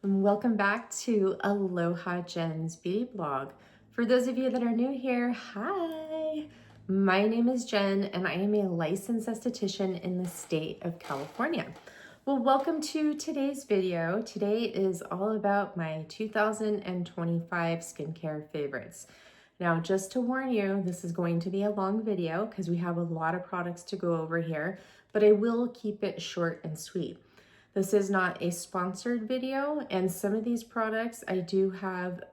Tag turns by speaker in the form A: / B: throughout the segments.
A: Welcome back to Aloha Jen's Beauty Blog. For those of you that are new here, hi! My name is Jen and I am a licensed esthetician in the state of California. Well, welcome to today's video. Today is all about my 2025 skincare favorites. Now, just to warn you, this is going to be a long video because we have a lot of products to go over here, but I will keep it short and sweet. This is not a sponsored video, and some of these products I do have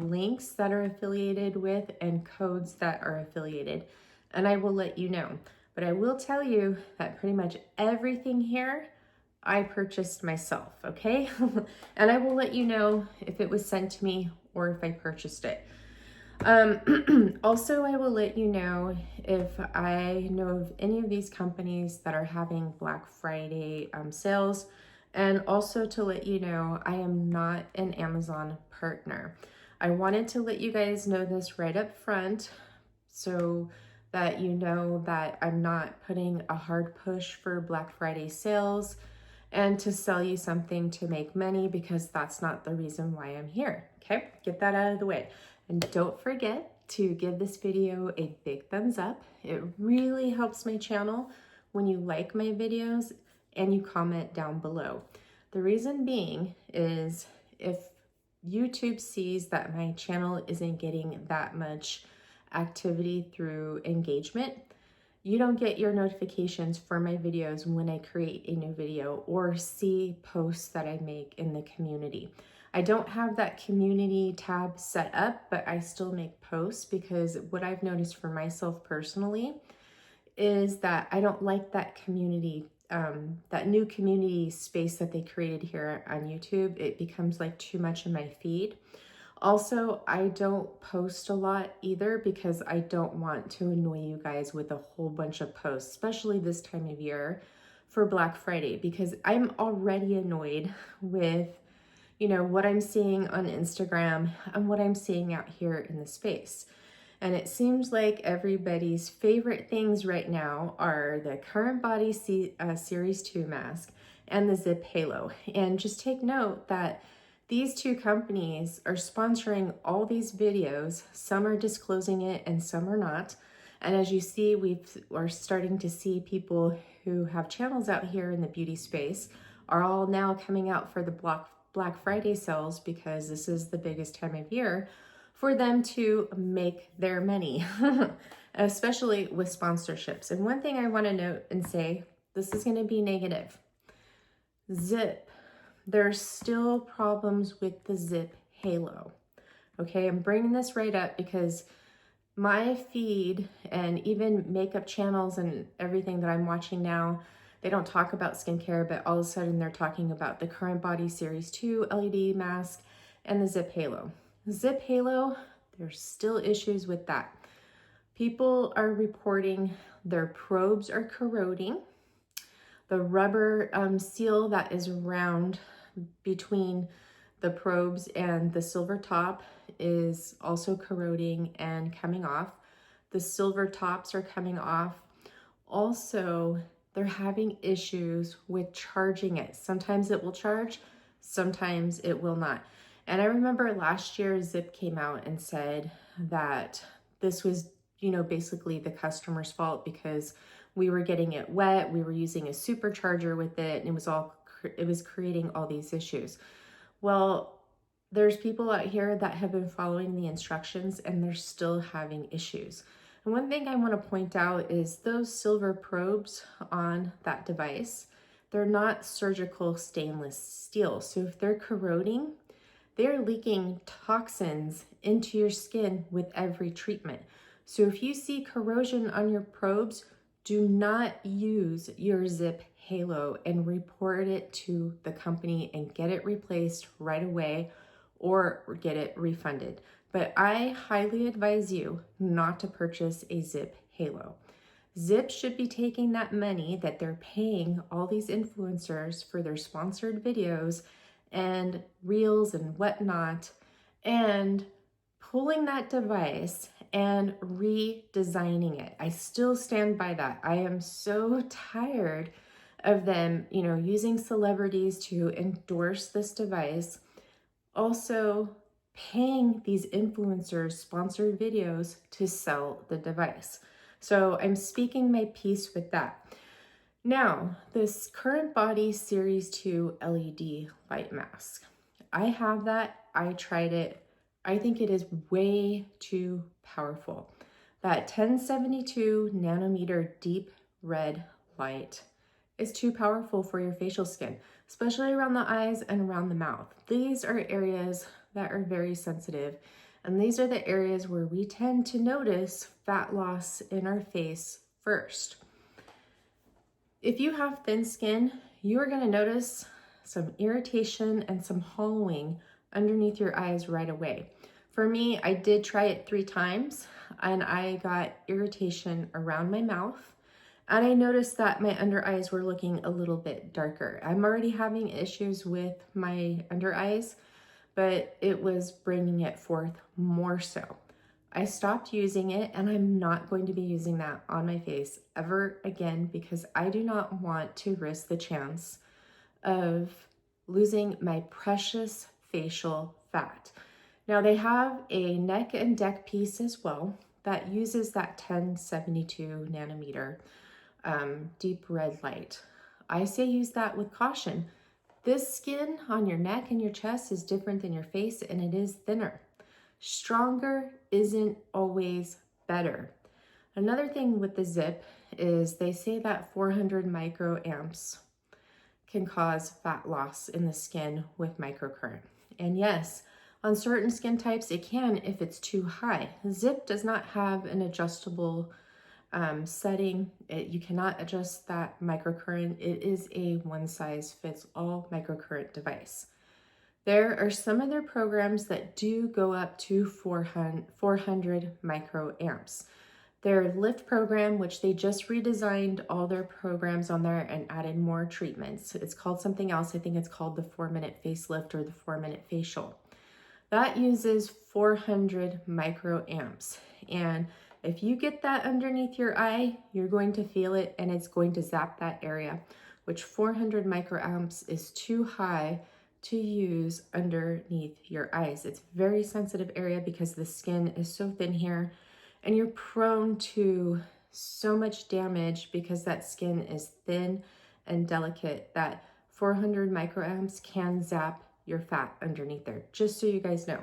A: links that are affiliated with and codes that are affiliated, and I will let you know. But I will tell you that pretty much everything here I purchased myself, okay? And I will let you know if it was sent to me or if I purchased it. Also, I will let you know if I know of any of these companies that are having Black Friday sales. And also to let you know, I am not an Amazon partner. I wanted to let you guys know this right up front so that you know that I'm not putting a hard push for Black Friday sales and to sell you something to make money, because that's not the reason why I'm here, okay? Get that out of the way. And don't forget to give this video a big thumbs up. It really helps my channel when you like my videos and you comment down below. The reason being is if YouTube sees that my channel isn't getting that much activity through engagement, you don't get your notifications for my videos when I create a new video or see posts that I make in the community. I don't have that community tab set up, but I still make posts because what I've noticed for myself personally is that I don't like that community, that new community space that they created here on YouTube. It becomes like too much in my feed. Also, I don't post a lot either because I don't want to annoy you guys with a whole bunch of posts, especially this time of year for Black Friday, because I'm already annoyed with, you know, what I'm seeing on Instagram and what I'm seeing out here in the space. And it seems like everybody's favorite things right now are the Current Body Series 2 mask and the Zip Halo. And just take note that these two companies are sponsoring all these videos. Some are disclosing it and some are not. And as you see, we are starting to see people who have channels out here in the beauty space are all now coming out for the Black Friday sales, because this is the biggest time of year for them to make their money, especially with sponsorships. And one thing I want to note and say, this is going to be negative. Zip, there's still problems with the Zip Halo. Okay, I'm bringing this right up because my feed and even makeup channels and everything that I'm watching now, they don't talk about skincare, but all of a sudden they're talking about the Current Body Series 2 LED mask and the Zip Halo. Zip Halo, there's still issues with that. People are reporting their probes are corroding. The rubber seal that is round between the probes and the silver top is also corroding and coming off. The silver tops are coming off. Also, they're having issues with charging it. Sometimes it will charge, sometimes it will not. And I remember last year Zip came out and said that this was, you know, basically the customer's fault because we were getting it wet, we were using a supercharger with it, and it was creating all these issues. Well, there's people out here that have been following the instructions and they're still having issues. And one thing I want to point out is those silver probes on that device, they're not surgical stainless steel. So if they're corroding, they're leaking toxins into your skin with every treatment. So if you see corrosion on your probes, do not use your Zip Halo and report it to the company and get it replaced right away or get it refunded. But I highly advise you not to purchase a Zip Halo. Zip should be taking that money that they're paying all these influencers for their sponsored videos and reels and whatnot, and pulling that device and redesigning it. I still stand by that. I am so tired of them, you know, using celebrities to endorse this device also paying these influencers sponsored videos to sell the device. So I'm speaking my piece with that. Now, this Current Body Series 2 LED light mask. I have that. I tried it. I think it is way too powerful. That 1072 nanometer deep red light is too powerful for your facial skin, especially around the eyes and around the mouth. These are areas that are very sensitive, and these are the areas where we tend to notice fat loss in our face first. If you have thin skin, you are going to notice some irritation and some hollowing underneath your eyes right away. For me, I did try it 3 times and I got irritation around my mouth, and I noticed that my under eyes were looking a little bit darker. I'm already having issues with my under eyes, but it was bringing it forth more so. I stopped using it, and I'm not going to be using that on my face ever again because I do not want to risk the chance of losing my precious facial fat. Now, they have a neck and deck piece as well that uses that 1072 nanometer deep red light. I say use that with caution. This skin on your neck and your chest is different than your face, and it is thinner. Stronger isn't always better. Another thing with the zip is they say that 400 microamps can cause fat loss in the skin with microcurrent. And yes, on certain skin types it can if it's too high. Zip does not have an adjustable setting. You cannot adjust that microcurrent. It is a one-size-fits-all microcurrent device. There are some of their programs that do go up to 400 microamps. Their Lift program, which they just redesigned all their programs on there and added more treatments. It's called something else. I think it's called the 4-minute facelift or the 4-minute facial. That uses 400 microamps. And if you get that underneath your eye, you're going to feel it and it's going to zap that area, which 400 microamps is too high to use underneath your eyes. It's a very sensitive area because the skin is so thin here, and you're prone to so much damage because that skin is thin and delicate that 400 microamps can zap your fat underneath there, just so you guys know.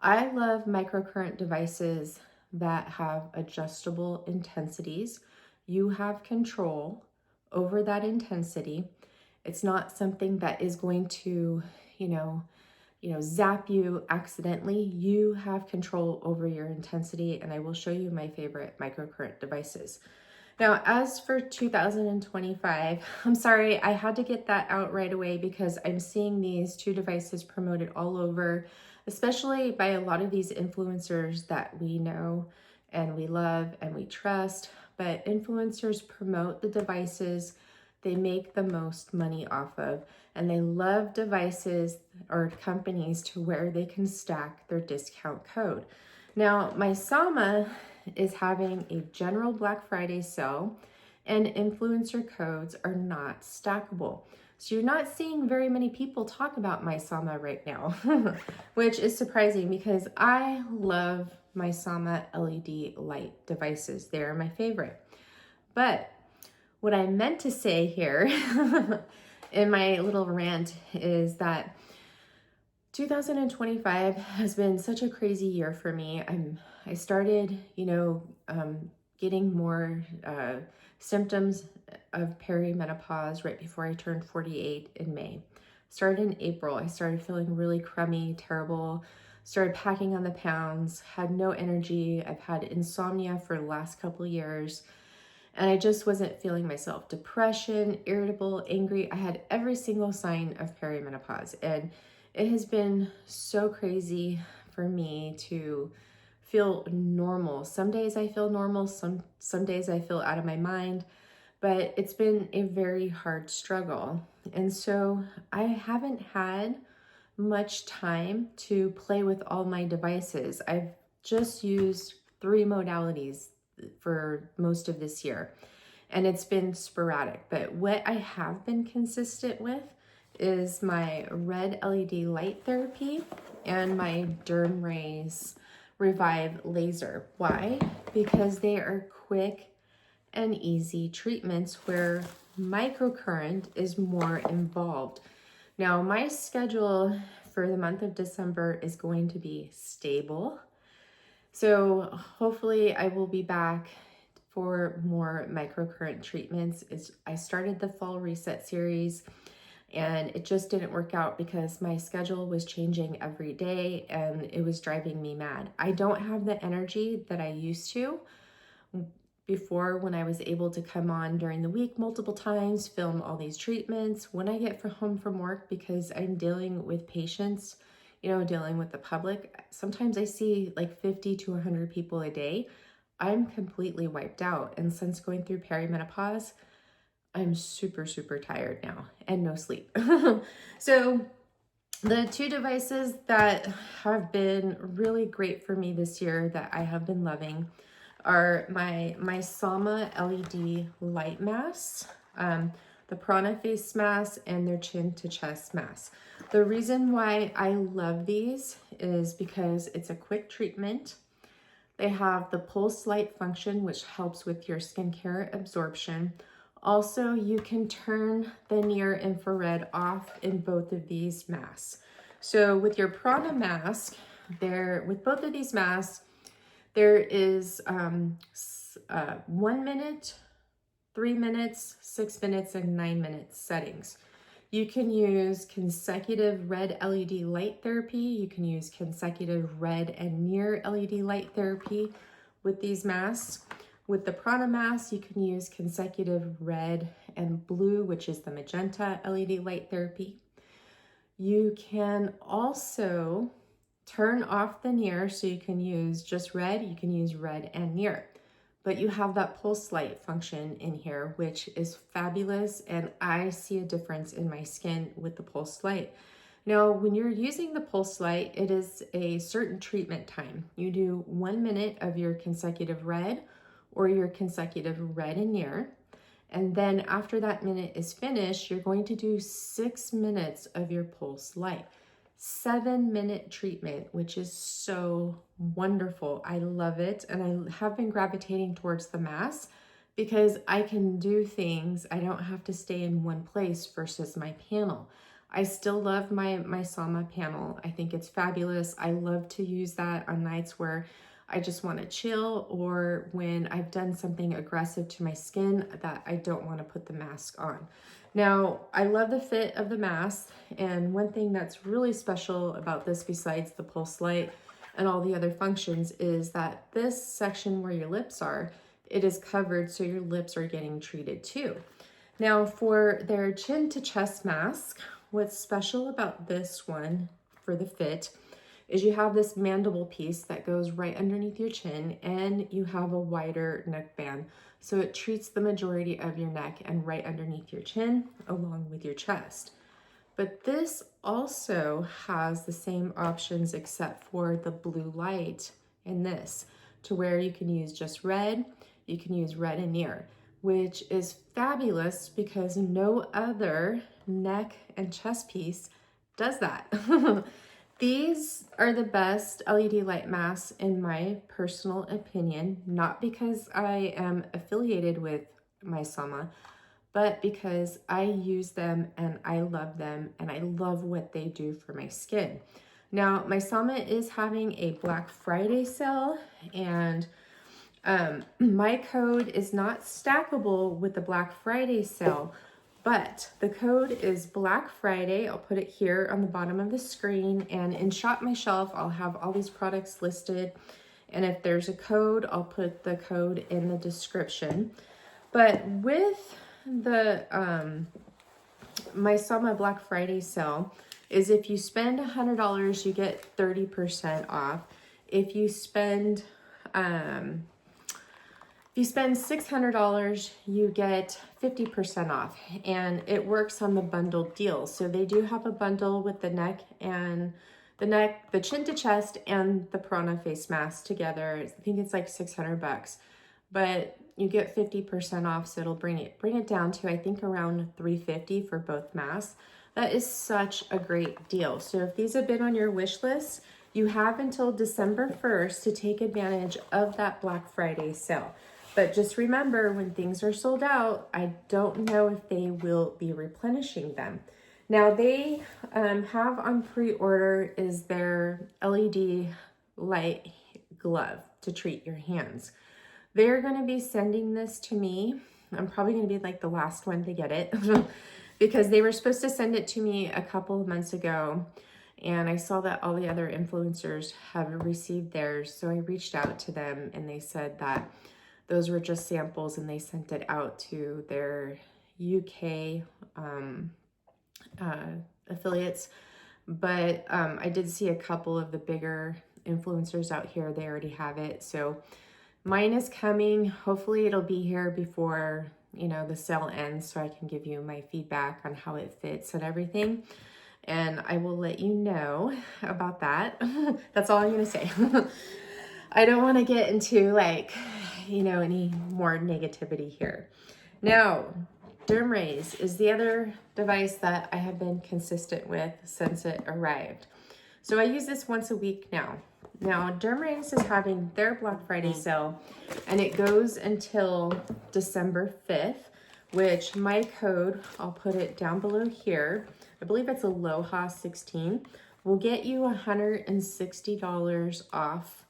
A: I love microcurrent devices that have adjustable intensities. You have control over that intensity. It's not something that is going to, zap you accidentally. You have control over your intensity, and I will show you my favorite microcurrent devices. Now, as for 2025, I'm sorry, I had to get that out right away because I'm seeing these 2 devices promoted all over, especially by a lot of these influencers that we know and we love and we trust. But influencers promote the devices they make the most money off of, and they love devices or companies to where they can stack their discount code. Now, my Sama is having a general Black Friday sale, and influencer codes are not stackable. So you're not seeing very many people talk about my Sama right now, which is surprising because I love my Sama LED light devices. They're my favorite. But what I meant to say here in my little rant is that 2025 has been such a crazy year for me. I started, getting more symptoms of perimenopause right before I turned 48 in May. Started in April. I started feeling really crummy, terrible, started packing on the pounds, had no energy. I've had insomnia for the last couple of years. And I just wasn't feeling myself. Depression, irritable, angry. I had every single sign of perimenopause. And it has been so crazy for me to feel normal. Some days I feel normal. Some days I feel out of my mind. But it's been a very hard struggle. And so I haven't had much time to play with all my devices. I've just used 3 modalities for most of this year, and it's been sporadic. But what I have been consistent with is my red LED light therapy and my Derm Rays Revive laser. Why? Because they are quick and easy treatments where microcurrent is more involved. Now, my schedule for the month of December is going to be stable. So hopefully I will be back for more microcurrent treatments. I started the fall reset series and it just didn't work out because my schedule was changing every day and it was driving me mad. I don't have the energy that I used to before, when I was able to come on during the week multiple times, film all these treatments. When I get home from work, because I'm dealing with patients, you know, dealing with the public, sometimes I see like 50 to 100 people a day. I'm completely wiped out. And since going through perimenopause, I'm super, super tired now and no sleep. So the two devices that have been really great for me this year that I have been loving are my Sama LED light masks, the Prana face mask, and their chin to chest mask. The reason why I love these is because it's a quick treatment. They have the pulse light function, which helps with your skincare absorption. Also, you can turn the near infrared off in both of these masks. So with your Prana mask, with both of these masks, there is 1 minute, 3 minutes, 6 minutes, and 9 minutes settings. You can use consecutive red LED light therapy. You can use consecutive red and near LED light therapy with these masks. With the Prana mask, you can use consecutive red and blue, which is the magenta LED light therapy. You can also turn off the near, so you can use just red, you can use red and near. But you have that pulse light function in here, which is fabulous, and I see a difference in my skin with the pulse light. Now, when you're using the pulse light, it is a certain treatment time. You do 1 minute of your consecutive red or your consecutive red and near. And then after that minute is finished, you're going to do 6 minutes of your pulse light. 7-minute treatment, which is so wonderful. I love it. And I have been gravitating towards the mask because I can do things. I don't have to stay in one place versus my panel. I still love my Sama panel. I think it's fabulous. I love to use that on nights where I just want to chill, or when I've done something aggressive to my skin that I don't want to put the mask on. Now, I love the fit of the mask, and one thing that's really special about this, besides the pulse light and all the other functions, is that this section where your lips are, it is covered, so your lips are getting treated too. Now, for their chin to chest mask, what's special about this one for the fit is you have this mandible piece that goes right underneath your chin, and you have a wider neck band. So it treats the majority of your neck and right underneath your chin along with your chest. But this also has the same options except for the blue light in this, to where you can use just red, you can use red and near, which is fabulous because no other neck and chest piece does that. These are the best LED light masks in my personal opinion, not because I am affiliated with my Sama, but because I use them and I love them and I love what they do for my skin. Now, my Sama is having a Black Friday sale, and my code is not stackable with the Black Friday sale, but the code is Black Friday. I'll put it here on the bottom of the screen, and in Shop My Shelf, I'll have all these products listed. And if there's a code, I'll put the code in the description. But with the my Sama Black Friday sale is if you spend $100, you get 30% off. If you spend $600, you get 50% off, and it works on the bundled deal. So they do have a bundle with the neck, the chin to chest, and the Prana face mask together. I think it's like $600, but you get 50% off. So it'll bring it down to, I think, around $350 for both masks. That is such a great deal. So if these have been on your wish list, you have until December 1st to take advantage of that Black Friday sale. But just remember, when things are sold out, I don't know if they will be replenishing them. Now they have on pre-order is their LED light glove to treat your hands. They're going to be sending this to me. I'm probably going to be like the last one to get it because they were supposed to send it to me a couple of months ago. And I saw that all the other influencers have received theirs. So I reached out to them and they said that those were just samples and they sent it out to their UK affiliates. But I did see a couple of the bigger influencers out here. They already have it. So mine is coming. Hopefully it'll be here before, you know, the sale ends so I can give you my feedback on how it fits and everything. And I will let you know about that. That's all I'm going to say. I don't want to get into like, you know, any more negativity here. Now, Dermrace is the other device that I have been consistent with since it arrived. So I use this once a week now. Now, Dermrace is having their Black Friday sale, and it goes until December 5th, which my code, I'll put it down below here, I believe it's Aloha 16, will get you $160 off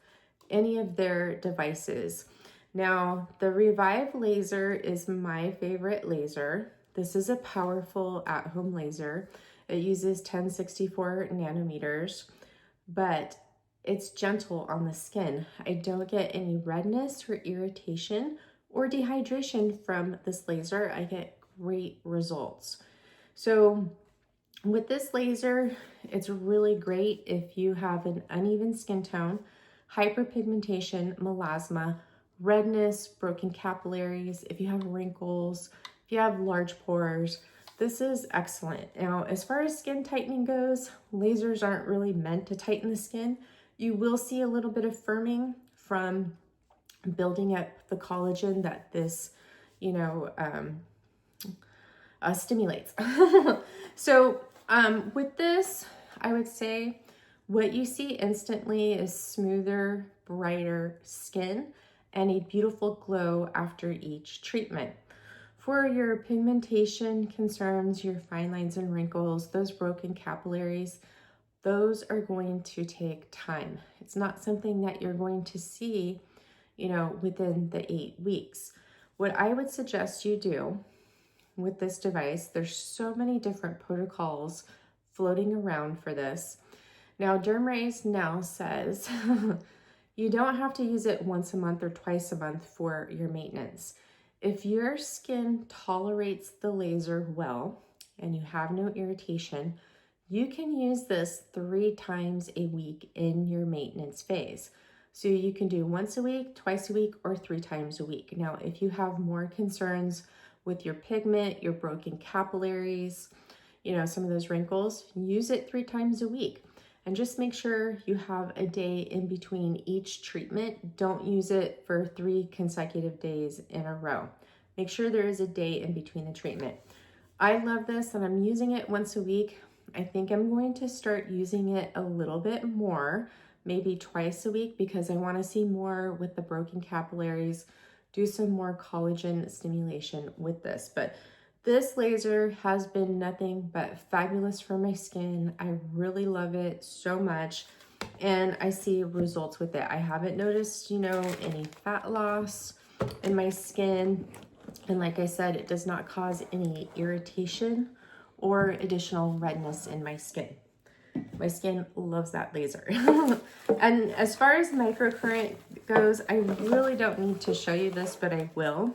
A: any of their devices. Now, the Revive laser is my favorite laser. This is a powerful at-home laser. It uses 1064 nanometers, but it's gentle on the skin. I don't get any redness or irritation or dehydration from this laser. I get great results. So with this laser, it's really great if you have an uneven skin tone, hyperpigmentation, melasma, redness, broken capillaries, if you have wrinkles, if you have large pores. This is excellent. Now, as far as skin tightening goes, lasers aren't really meant to tighten the skin. You will see a little bit of firming from building up the collagen that this, you know, stimulates. So with this, I would say what you see instantly is smoother, brighter skin and a beautiful glow after each treatment. For your pigmentation concerns, your fine lines and wrinkles, those broken capillaries, those are going to take time. It's not something that you're going to see, you know, within the 8 weeks. What I would suggest you do with this device, there's so many different protocols floating around for this. Now, Dermrace now says you don't have to use it once a month or twice a month for your maintenance. If your skin tolerates the laser well and you have no irritation, you can use this 3 times a week in your maintenance phase. So you can do once a week, twice a week, or 3 times a week. Now, if you have more concerns with your pigment, your broken capillaries, you know, some of those wrinkles, use it 3 times a week. And just make sure you have a day in between each treatment. Don't use it for 3 consecutive days in a row. Make sure there is a day in between the treatment. I love this and I'm using it once a week. I think I'm going to start using it a little bit more, maybe twice a week, because I want to see more with the broken capillaries, do some more collagen stimulation with this. But this laser has been nothing but fabulous for my skin. I really love it so much and I see results with it. I haven't noticed, you know, any fat loss in my skin. And like I said, it does not cause any irritation or additional redness in my skin. My skin loves that laser. And as far as microcurrent goes, I really don't need to show you this, but I will.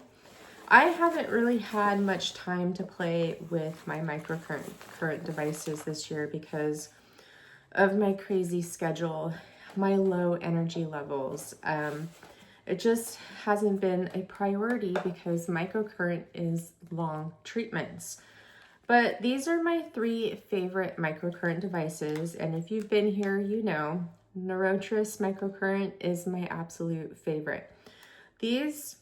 A: I haven't really had much time to play with my microcurrent devices this year because of my crazy schedule, my low energy levels. It just hasn't been a priority because microcurrent is long treatments. But these are my 3 favorite microcurrent devices. And if you've been here, you know, Neurotris microcurrent is my absolute favorite. These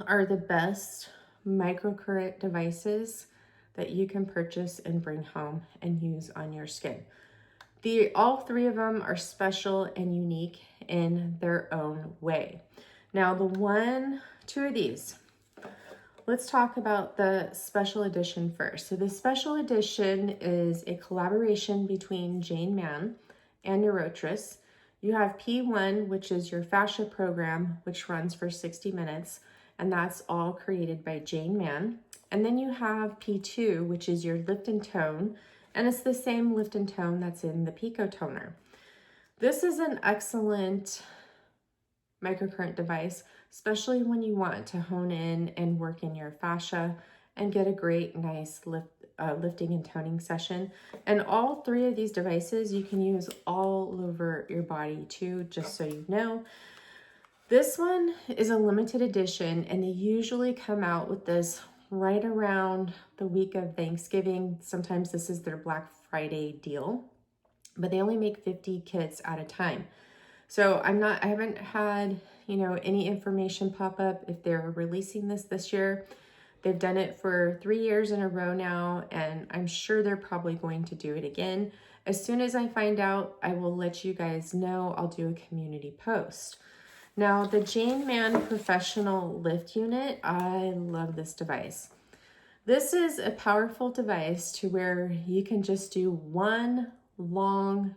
A: are the best microcurrent devices that you can purchase and bring home and use on your skin. All three of them are special and unique in their own way. Now, two of these, let's talk about the special edition first. So the special edition is a collaboration between Jane Mann and Neurotris. You have P1, which is your fascia program, which runs for 60 minutes, and that's all created by Jane Mann. And then you have P2, which is your lift and tone, and it's the same lift and tone that's in the Pico toner. This is an excellent microcurrent device, especially when you want to hone in and work in your fascia and get a great, nice lifting and toning session. And all three of these devices you can use all over your body too, just so you know. This one is a limited edition, and they usually come out with this right around the week of Thanksgiving. Sometimes this is their Black Friday deal, but they only make 50 kits at a time. So I haven't had, any information pop up if they're releasing this year. They've done it for 3 years in a row now, and I'm sure they're probably going to do it again. As soon as I find out, I will let you guys know. I'll do a community post. Now, the Jane Mann Professional Lift Unit, I love this device. This is a powerful device to where you can just do one long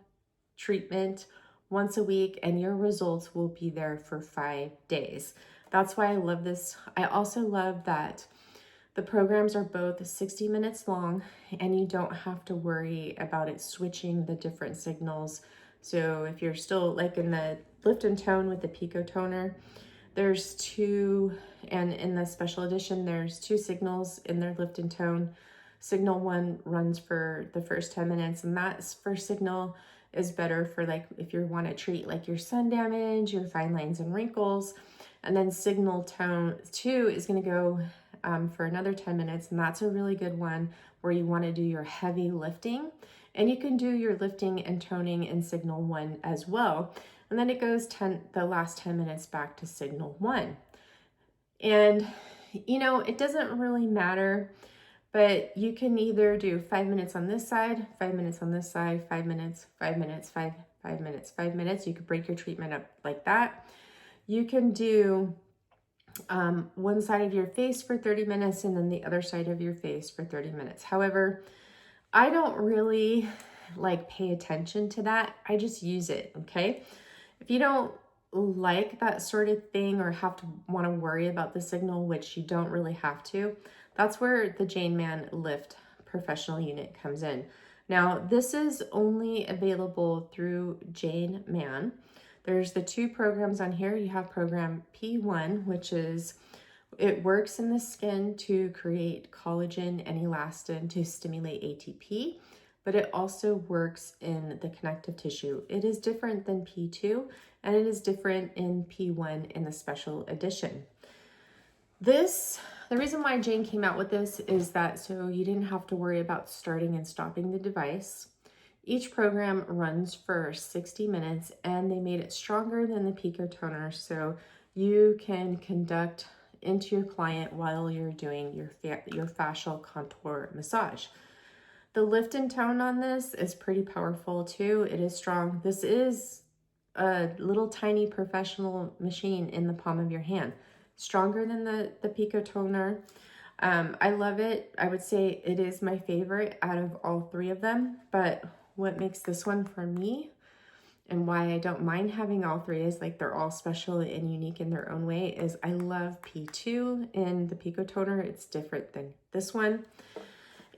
A: treatment once a week and your results will be there for 5 days. That's why I love this. I also love that the programs are both 60 minutes long and you don't have to worry about it switching the different signals. So if you're still like in the lift and tone with the Pico toner, there's two, and in the special edition, there's 2 signals in their lift and tone. Signal 1 runs for the first 10 minutes, and that first signal is better for like if you want to treat like your sun damage, your fine lines and wrinkles. And then signal tone 2 is going to go for another 10 minutes, and that's a really good one where you want to do your heavy lifting. And you can do your lifting and toning in signal 1 as well. And then it goes the last 10 minutes back to signal 1. And, it doesn't really matter, but you can either do 5 minutes on this side, 5 minutes on this side, 5 minutes, 5 minutes, 5 minutes, 5 minutes. You could break your treatment up like that. You can do one side of your face for 30 minutes and then the other side of your face for 30 minutes. However, I don't really pay attention to that. I just use it, okay? If you don't like that sort of thing or want to worry about the signal, which you don't really have to, that's where the Jane Mann Lift Professional Unit comes in. Now, this is only available through Jane Mann. There's the 2 programs on here. You have program P1, which is, it works in the skin to create collagen and elastin to stimulate ATP, but it also works in the connective tissue. It is different than P2, and it is different in P1 in the special edition. The reason why Jane came out with this is that so you didn't have to worry about starting and stopping the device. Each program runs for 60 minutes, and they made it stronger than the Pico toner, so you can conduct into your client while you're doing your fascial contour massage. The lift and tone on this is pretty powerful too. It is strong. This is a little tiny professional machine in the palm of your hand. Stronger than the Pico toner. I love it. I would say it is my favorite out of all 3 of them, but what makes this one for me and why I don't mind having all 3 is they're all special and unique in their own way is I love P2 in the Pico toner. It's different than this one.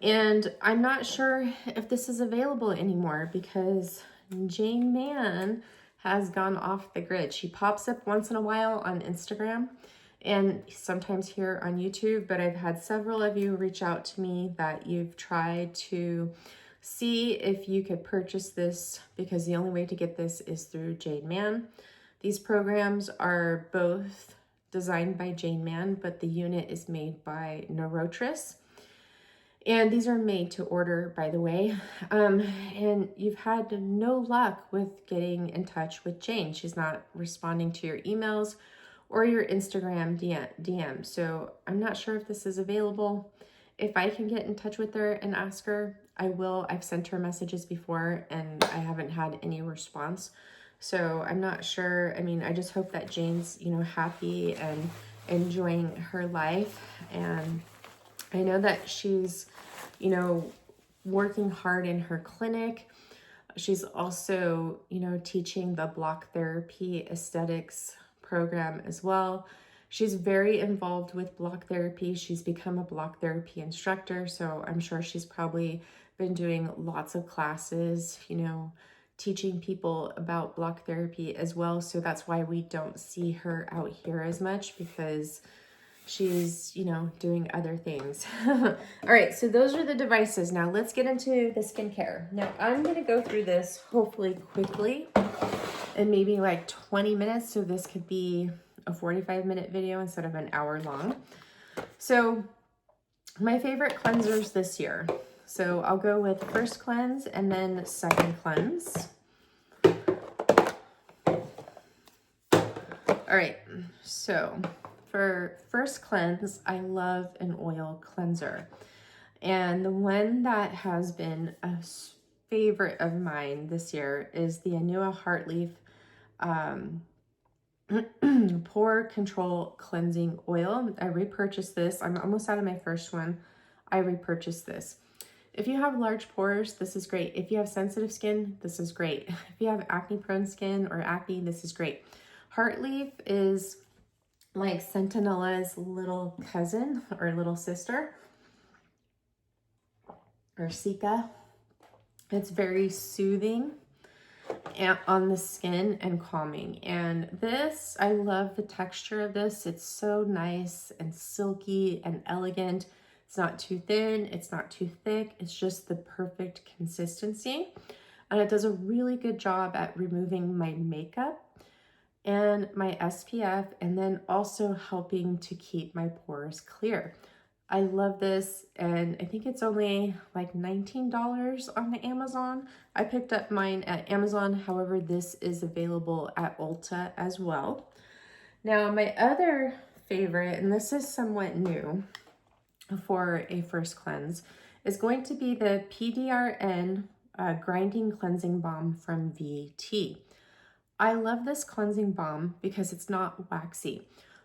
A: And I'm not sure if this is available anymore because Jane Mann has gone off the grid. She pops up once in a while on Instagram and sometimes here on YouTube, but I've had several of you reach out to me that you've tried to see if you could purchase this because the only way to get this is through Jane Mann. These programs are both designed by Jane Mann, but the unit is made by Neurotris. And these are made to order, by the way. And you've had no luck with getting in touch with Jane. She's not responding to your emails or your Instagram DM. So I'm not sure if this is available. If I can get in touch with her and ask her, I will. I've sent her messages before and I haven't had any response. So I'm not sure. I mean, I just hope that Jane's, you know, happy and enjoying her life. And I know that she's, you know, working hard in her clinic. She's also, you know, teaching the block therapy aesthetics program as well. She's very involved with block therapy. She's become a block therapy instructor, so I'm sure she's probably been doing lots of classes, you know, teaching people about block therapy as well. So that's why we don't see her out here as much, because she's, you know, doing other things. All right, so those are the devices. Now let's get into the skincare. Now I'm gonna go through this hopefully quickly in maybe like 20 minutes. So this could be a 45-minute video instead of an hour long. So my favorite cleansers this year. So I'll go with first cleanse and then second cleanse. All right, so for first cleanse, I love an oil cleanser. And the one that has been a favorite of mine this year is the Anua Heartleaf Pore Control Cleansing Oil. I repurchased this. I'm almost out of my first one. I repurchased this. If you have large pores, this is great. If you have sensitive skin, this is great. If you have acne-prone skin or acne, this is great. Heartleaf is like Centinella's little cousin or little sister, or Sika. It's very soothing on the skin and calming. And this, I love the texture of this. It's so nice and silky and elegant. It's not too thin, it's not too thick. It's just the perfect consistency. And it does a really good job at removing my makeup and my SPF, and then also helping to keep my pores clear. I love this, and I think it's only like $19 on Amazon. I picked up mine at Amazon. However, this is available at Ulta as well. Now, my other favorite, and this is somewhat new for a first cleanse, is going to be the PDRN Grinding Cleansing Balm from VT. I love this cleansing balm because it's not waxy.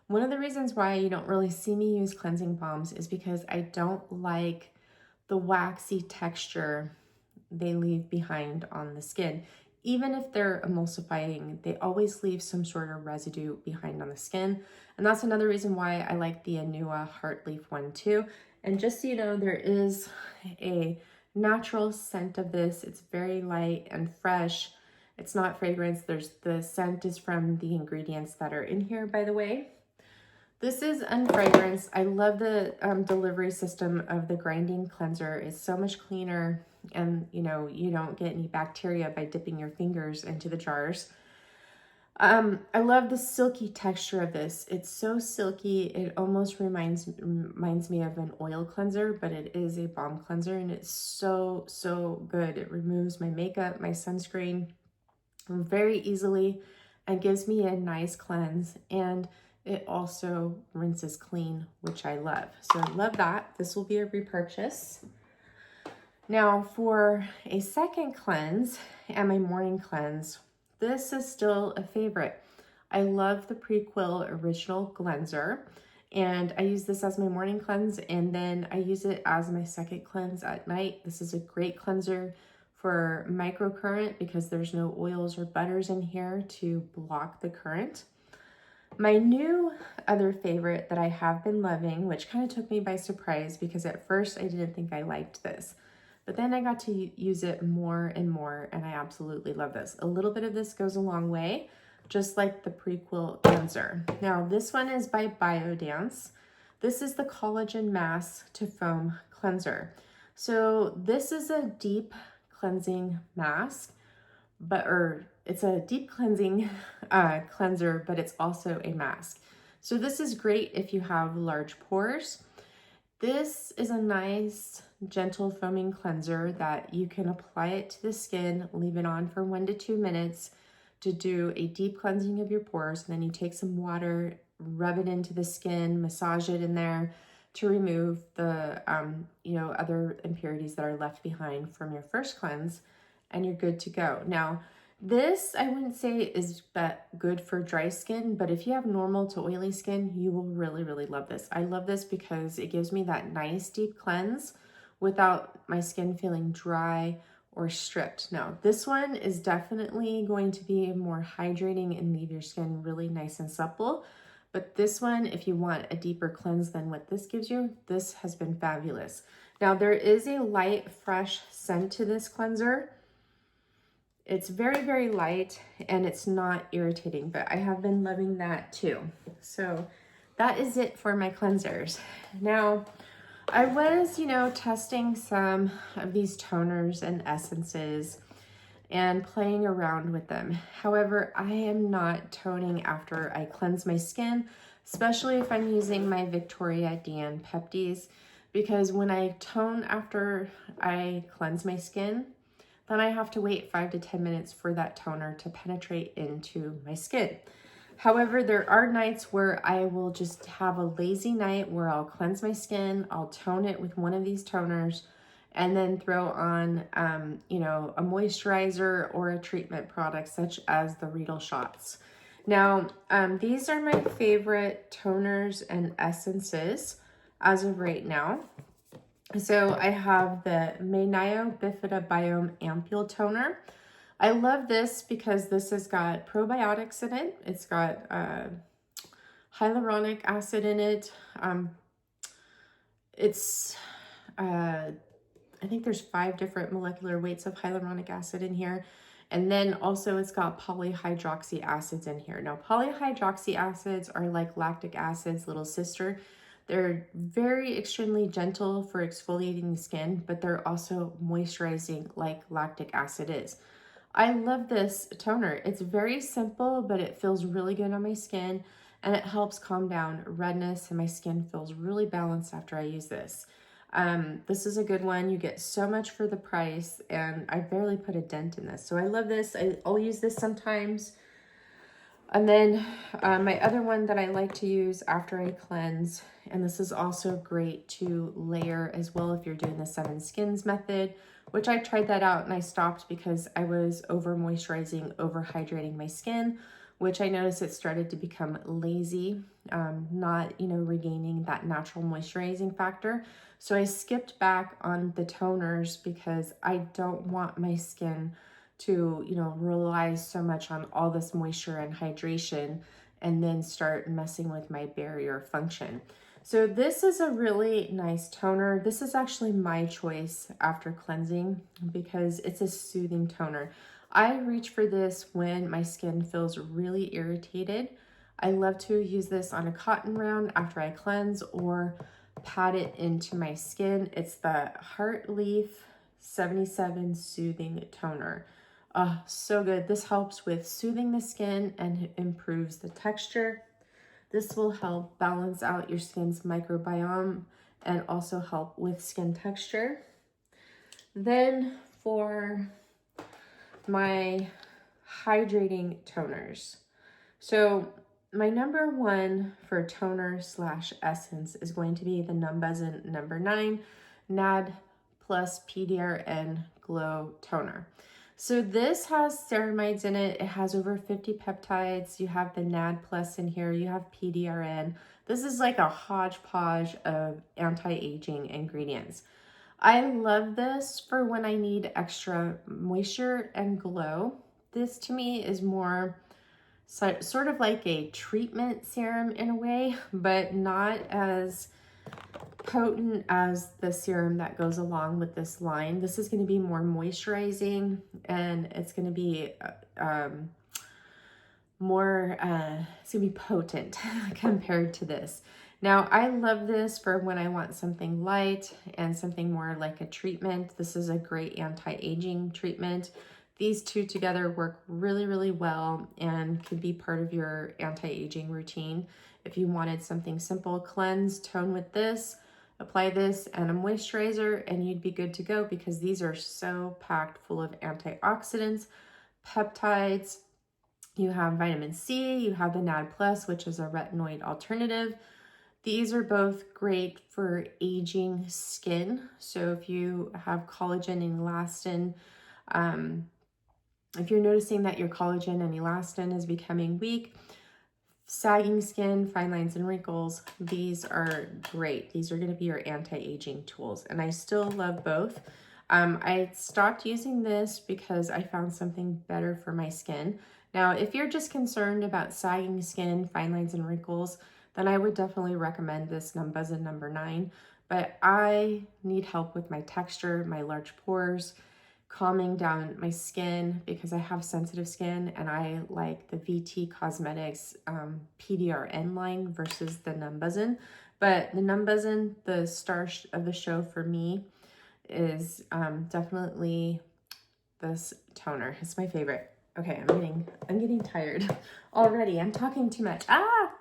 A: One of the reasons why you don't really see me use cleansing balms is because I don't like the waxy texture they leave behind on the skin. Even if they're emulsifying, they always leave some sort of residue behind on the skin. And that's another reason why I like the Anua Heartleaf one too. And just so you know, there is a natural scent of this. It's very light and fresh. It's not fragrance. The scent is from the ingredients that are in here, by the way. This is unfragranced. I love the delivery system of the grinding cleanser. It's so much cleaner, and you know, you don't get any bacteria by dipping your fingers into the jars. I love the silky texture of this. It's so silky. It almost reminds me of an oil cleanser, but it is a balm cleanser, and it's so good. It removes my makeup, my sunscreen very easily, and gives me a nice cleanse, and it also rinses clean, which I love. So I love that. This will be a repurchase. Now for a second cleanse and my morning cleanse, this is still a favorite. I love the Prequil Original Cleanser, and I use this as my morning cleanse, and then I use it as my second cleanse at night. This is a great cleanser for microcurrent because there's no oils or butters in here to block the current. My new other favorite that I have been loving, which kind of took me by surprise because at first I didn't think I liked this, but then I got to use it more and more, and I absolutely love this. A little bit of this goes a long way, just like the Prequil cleanser. Now this one is by Biodance. This is the Collagen Mask to Foam Cleanser. So this is a deep cleansing mask, it's a deep cleansing cleanser, but it's also a mask. So this is great if you have large pores. This is a nice, gentle foaming cleanser that you can apply it to the skin, leave it on for 1 to 2 minutes to do a deep cleansing of your pores. And then you take some water, rub it into the skin, massage it in there to remove the, other impurities that are left behind from your first cleanse, and you're good to go. Now, this I wouldn't say is good for dry skin, but if you have normal to oily skin, you will really, really love this. I love this because it gives me that nice deep cleanse without my skin feeling dry or stripped. Now, this one is definitely going to be more hydrating and leave your skin really nice and supple. But this one, if you want a deeper cleanse than what this gives you, this has been fabulous. Now, there is a light, fresh scent to this cleanser. It's very, very light and it's not irritating, but I have been loving that too. So that is it for my cleansers. Now, I was, testing some of these toners and essences and playing around with them. However, I am not toning after I cleanse my skin, especially if I'm using my Viktoria De Ann Peptides, because when I tone after I cleanse my skin, then I have to wait 5 to 10 minutes for that toner to penetrate into my skin. However, there are nights where I will just have a lazy night where I'll cleanse my skin, I'll tone it with one of these toners, and then throw on, a moisturizer or a treatment product such as the Riedel shots. Now, these are my favorite toners and essences as of right now. So I have the Menayo Bifida Biome Ampule Toner. I love this because this has got probiotics in it. It's got hyaluronic acid in it. I think there's 5 different molecular weights of hyaluronic acid in here. And then also it's got polyhydroxy acids in here. Now, polyhydroxy acids are like lactic acid's little sister. They're very extremely gentle for exfoliating the skin, but they're also moisturizing like lactic acid is. I love this toner. It's very simple, but it feels really good on my skin and it helps calm down redness and my skin feels really balanced after I use this. This is a good one. You get so much for the price and I barely put a dent in this. So I love this. I'll use this sometimes. And then my other one that I like to use after I cleanse, and this is also great to layer as well if you're doing the 7 skins method, which I tried that out and I stopped because I was over moisturizing, over hydrating my skin, which I noticed it started to become lazy, not, regaining that natural moisturizing factor. So I skipped back on the toners because I don't want my skin to, rely so much on all this moisture and hydration and then start messing with my barrier function. So this is a really nice toner. This is actually my choice after cleansing because it's a soothing toner. I reach for this when my skin feels really irritated. I love to use this on a cotton round after I cleanse or pat it into my skin. It's the Heart Leaf 77 Soothing Toner. So good. This helps with soothing the skin and improves the texture. This will help balance out your skin's microbiome and also help with skin texture. Then for my hydrating toners. So my number one for toner / essence is going to be the Numbuzin number 9 NAD plus PDRN Glow Toner. So this has ceramides in it. It has over 50 peptides. You have the NAD plus in here. You have PDRN. This is like a hodgepodge of anti-aging ingredients. I love this for when I need extra moisture and glow. This to me is more sort of like a treatment serum in a way, but not as potent as the serum that goes along with this line. This is going to be more moisturizing and it's going to be it's going to be potent compared to this. Now, I love this for when I want something light and something more like a treatment. This is a great anti-aging treatment. These two together work really, really well and could be part of your anti-aging routine. If you wanted something simple, cleanse, tone with this, apply this and a moisturizer, and you'd be good to go because these are so packed full of antioxidants, peptides. You have vitamin C, you have the NAD+, which is a retinoid alternative. These are both great for aging skin. So if you have collagen and elastin, if you're noticing that your collagen and elastin is becoming weak, sagging skin, fine lines and wrinkles, these are great. These are going to be your anti-aging tools, and I still love both. I stopped using this because I found something better for my skin. Now, if you're just concerned about sagging skin, fine lines and wrinkles, then I would definitely recommend this Numbuzin number 9. But I need help with my texture, my large pores, calming down my skin because I have sensitive skin, and I like the VT Cosmetics PDRN line versus the Numbuzin. But the Numbuzin, the star of the show for me, is definitely this toner. It's my favorite. Okay, I'm getting tired already. I'm talking too much.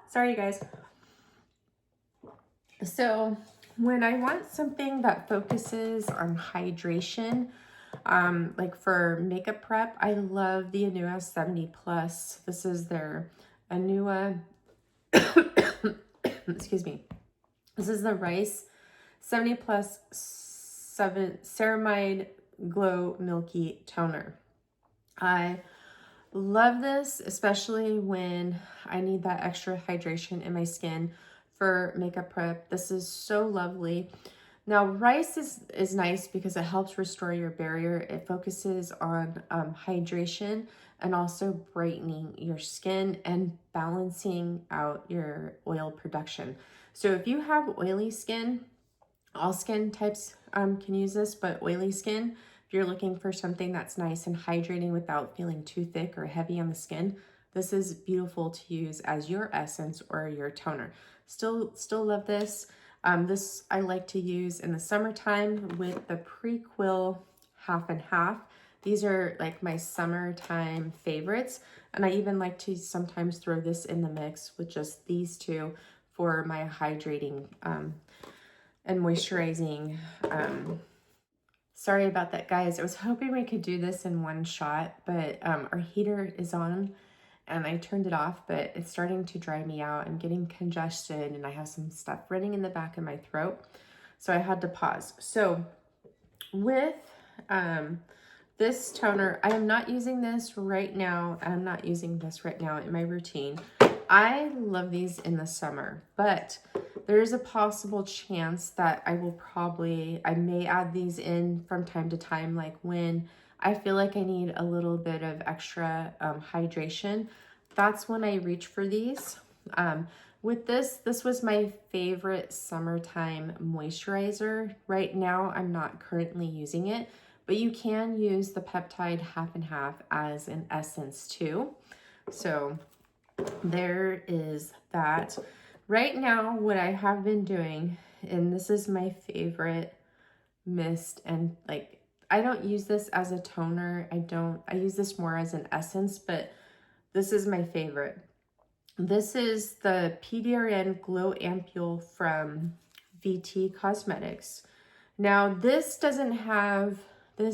A: Sorry you guys. So when I want something that focuses on hydration, like for makeup prep, I love the Anua 70 Plus. This is their Anua, excuse me. This is the Rice 70 Plus 7 Ceramide Glow Milky Toner. I love this, especially when I need that extra hydration in my skin for makeup prep. This is so lovely. Now, rice is nice because it helps restore your barrier. It focuses on hydration and also brightening your skin and balancing out your oil production. So if you have oily skin, all skin types can use this, but oily skin, if you're looking for something that's nice and hydrating without feeling too thick or heavy on the skin, this is beautiful to use as your essence or your toner. Still love this. This I like to use in the summertime with the Prequil half and half. These are like my summertime favorites. And I even like to sometimes throw this in the mix with just these two for my hydrating and moisturizing. Sorry about that, guys. I was hoping we could do this in one shot, but our heater is on and I turned it off, but it's starting to dry me out. I'm getting congested and I have some stuff running in the back of my throat. So I had to pause. So with this toner, I am not using this right now. I'm not using this right now in my routine. I love these in the summer, but there is a possible chance that I may add these in from time to time, like when I feel like I need a little bit of extra hydration. That's when I reach for these. With this was my favorite summertime moisturizer. Right now, I'm not currently using it, but you can use the peptide half and half as an essence too. So there is that. Right now, what I have been doing, and this is my favorite mist, and like, I don't use this as a toner. I use this more as an essence, but this is my favorite. This is the PDRN Glow Ampule from VT Cosmetics. Now, this doesn't have the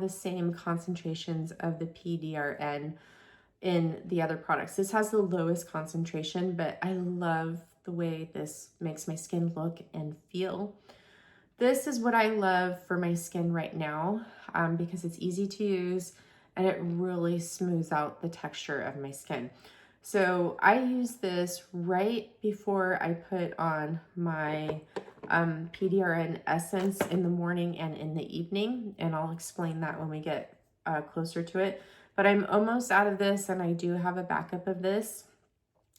A: same concentrations of the PDRN in the other products. This has the lowest concentration, but I love the way this makes my skin look and feel. This is what I love for my skin right now because it's easy to use and it really smooths out the texture of my skin. So I use this right before I put on my PDRN essence in the morning and in the evening, and I'll explain that when we get closer to it. But I'm almost out of this and I do have a backup of this.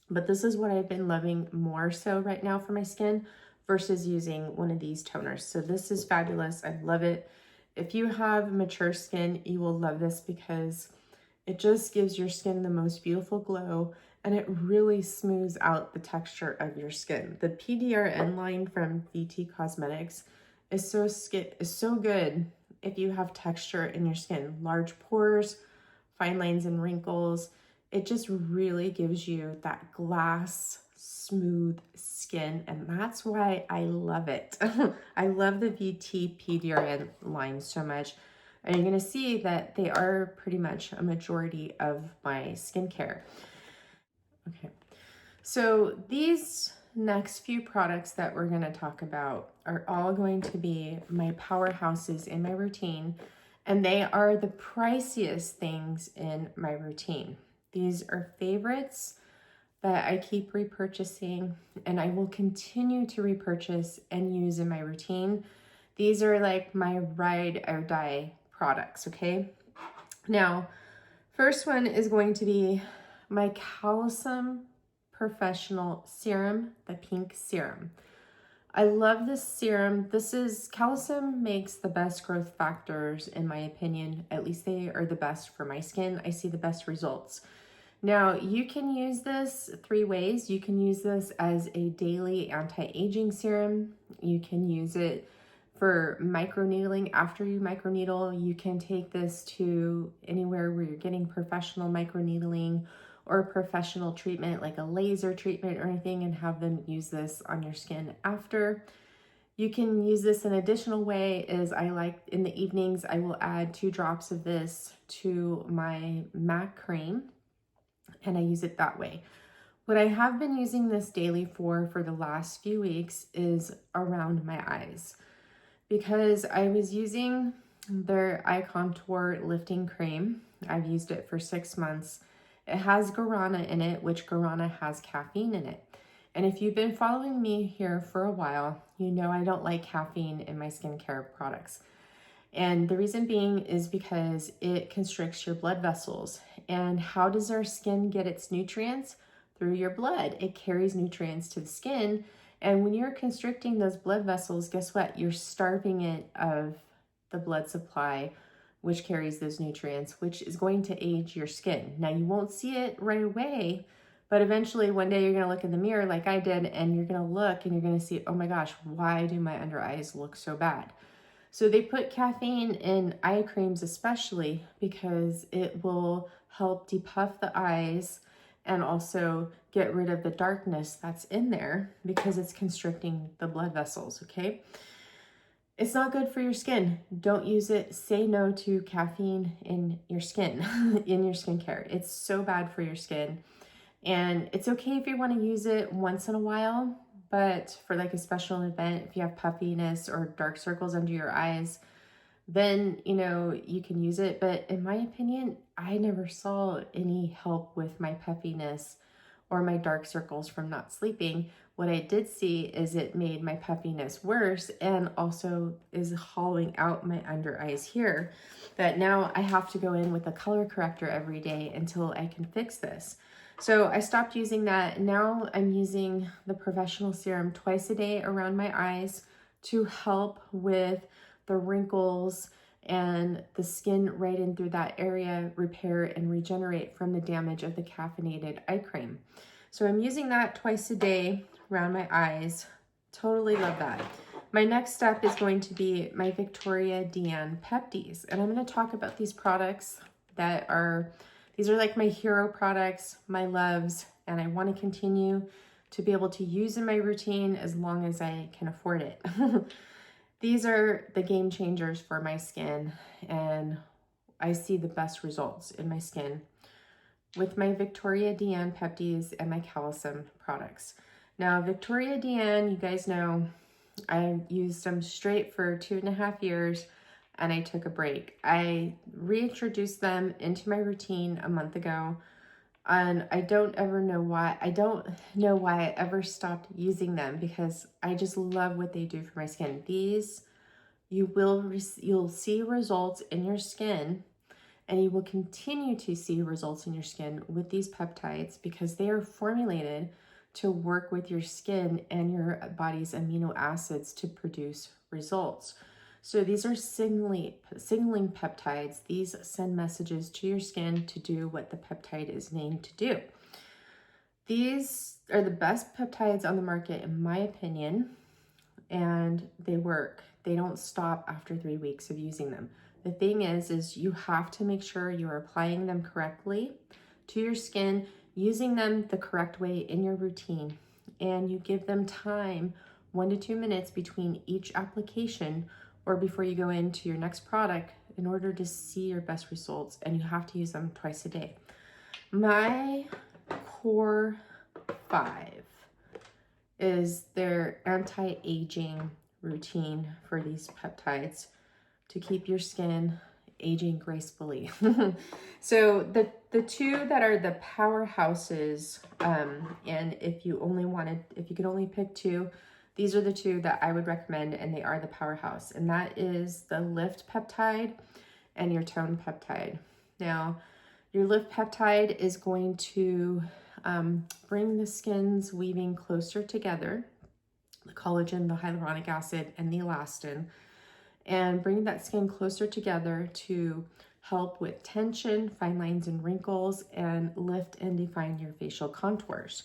A: But this is what I've been loving more so right now for my skin versus using one of these toners. So this is fabulous. I love it. If you have mature skin, you will love this because it just gives your skin the most beautiful glow and it really smooths out the texture of your skin. The PDRN line from VT Cosmetics is so good if you have texture in your skin, large pores, fine lines and wrinkles. It just really gives you that glass smooth skin, and that's why I love it. I love the VT PDRN line so much. And you're gonna see that they are pretty much a majority of my skincare. Okay, so these next few products that we're going to talk about are all going to be my powerhouses in my routine, and they are the priciest things in my routine. These are favorites that I keep repurchasing, and I will continue to repurchase and use in my routine. These are like my ride or die products, okay? Now, first one is going to be my Calisum Professional Serum, the pink serum. I love this serum. Calisum makes the best growth factors in my opinion. At least they are the best for my skin. I see the best results. Now, you can use this 3 ways. You can use this as a daily anti-aging serum. You can use it for microneedling. After you microneedle, you can take this to anywhere where you're getting professional microneedling or professional treatment like a laser treatment or anything, and have them use this on your skin after. You can use this an additional way is I like in the evenings, I will add 2 drops of this to my MAC cream, and I use it that way. What I have been using this daily for the last few weeks is around my eyes, because I was using their Eye Contour Lifting Cream. I've used it for 6 months. It has guarana in it, which guarana has caffeine in it. And if you've been following me here for a while, you know I don't like caffeine in my skincare products. And the reason being is because it constricts your blood vessels. And how does our skin get its nutrients? Through your blood. It carries nutrients to the skin. And when you're constricting those blood vessels, guess what? You're starving it of the blood supply, which carries those nutrients, which is going to age your skin. Now, you won't see it right away, but eventually one day you're going to look in the mirror like I did, and you're going to look and you're going to see, oh my gosh, why do my under eyes look so bad? So they put caffeine in eye creams especially because it will help depuff the eyes and also get rid of the darkness that's in there because it's constricting the blood vessels, okay? It's not good for your skin. Don't use it. Say no to caffeine in your skin, in your skincare. It's so bad for your skin. And it's okay if you want to use it once in a while, but for like a special event, if you have puffiness or dark circles under your eyes, then, you know, you can use it. But in my opinion, I never saw any help with my puffiness or my dark circles from not sleeping. What I did see is it made my puffiness worse, and also is hollowing out my under eyes here, that now I have to go in with a color corrector every day until I can fix this. So I stopped using that. Now I'm using the Professional Serum twice a day around my eyes to help with the wrinkles and the skin right in through that area repair and regenerate from the damage of the caffeinated eye cream. So I'm using that twice a day around my eyes. Totally love that. My next step is going to be my Viktoria De Ann Peptides. And I'm going to talk about these products these are like my hero products, my loves, and I want to continue to be able to use in my routine as long as I can afford it. These are the game changers for my skin, and I see the best results in my skin with my Viktoria De Ann Peptides and my Calisum products. Now, Viktoria De Ann, you guys know, I used them straight for 2.5 years, and I took a break. I reintroduced them into my routine a month ago, and I don't know why I ever stopped using them, because I just love what they do for my skin. These, you'll see results in your skin, and you will continue to see results in your skin with these peptides because they are formulated to work with your skin and your body's amino acids to produce results. So these are signaling peptides. These send messages to your skin to do what the peptide is named to do. These are the best peptides on the market, in my opinion, and they work. They don't stop after 3 weeks of using them. The thing is you have to make sure you're applying them correctly to your skin, using them the correct way in your routine, and you give them time, 1 to 2 minutes between each application or before you go into your next product in order to see your best results, and you have to use them twice a day. My core 5 is their anti-aging routine for these peptides to keep your skin aging gracefully. So the two that are the powerhouses, and if you could only pick two, these are the two that I would recommend, and they are the powerhouse, and that is the lift peptide and your tone peptide. Now, your lift peptide is going to bring the skin's weaving closer together, the collagen, the hyaluronic acid, and the elastin, and bring that skin closer together to help with tension, fine lines and wrinkles, and lift and define your facial contours.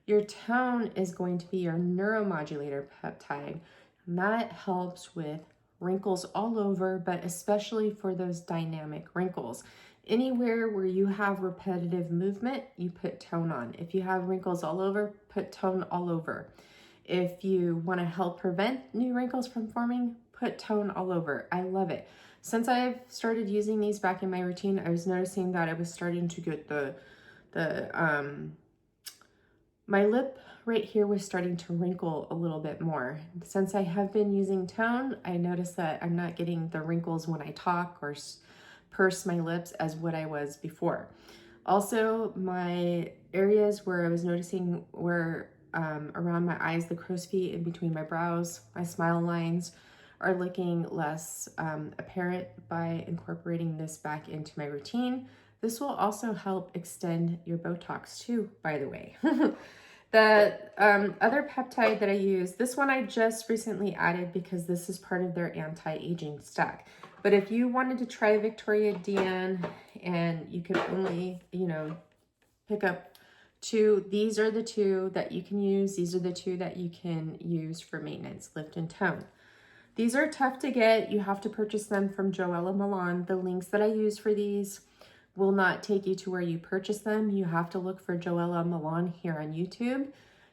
A: Your tone is going to be your neuromodulator peptide, and that helps with wrinkles all over, but especially for those dynamic wrinkles. Anywhere where you have repetitive movement, you put tone on. If you have wrinkles all over, put tone all over. If you want to help prevent new wrinkles from forming, put tone all over. I love it. Since I've started using these back in my routine, I was noticing that I was starting to get my lip right here was starting to wrinkle a little bit more. Since I have been using tone, I noticed that I'm not getting the wrinkles when I talk or purse my lips as what I was before. Also, my areas where I was noticing were around my eyes, the crow's feet in between my brows, my smile lines are looking less apparent by incorporating this back into my routine. This will also help extend your Botox too, by the way. The other peptide that I use, this one I just recently added because this is part of their anti-aging stack. But if you wanted to try Viktoria De Ann and you could only, pick up two, these are the two that you can use. These are the two that you can use for maintenance, lift and tone. These are tough to get. You have to purchase them from JoElla Milan. The links that I use for these will not take you to where you purchase them. You have to look for JoElla Milan here on YouTube.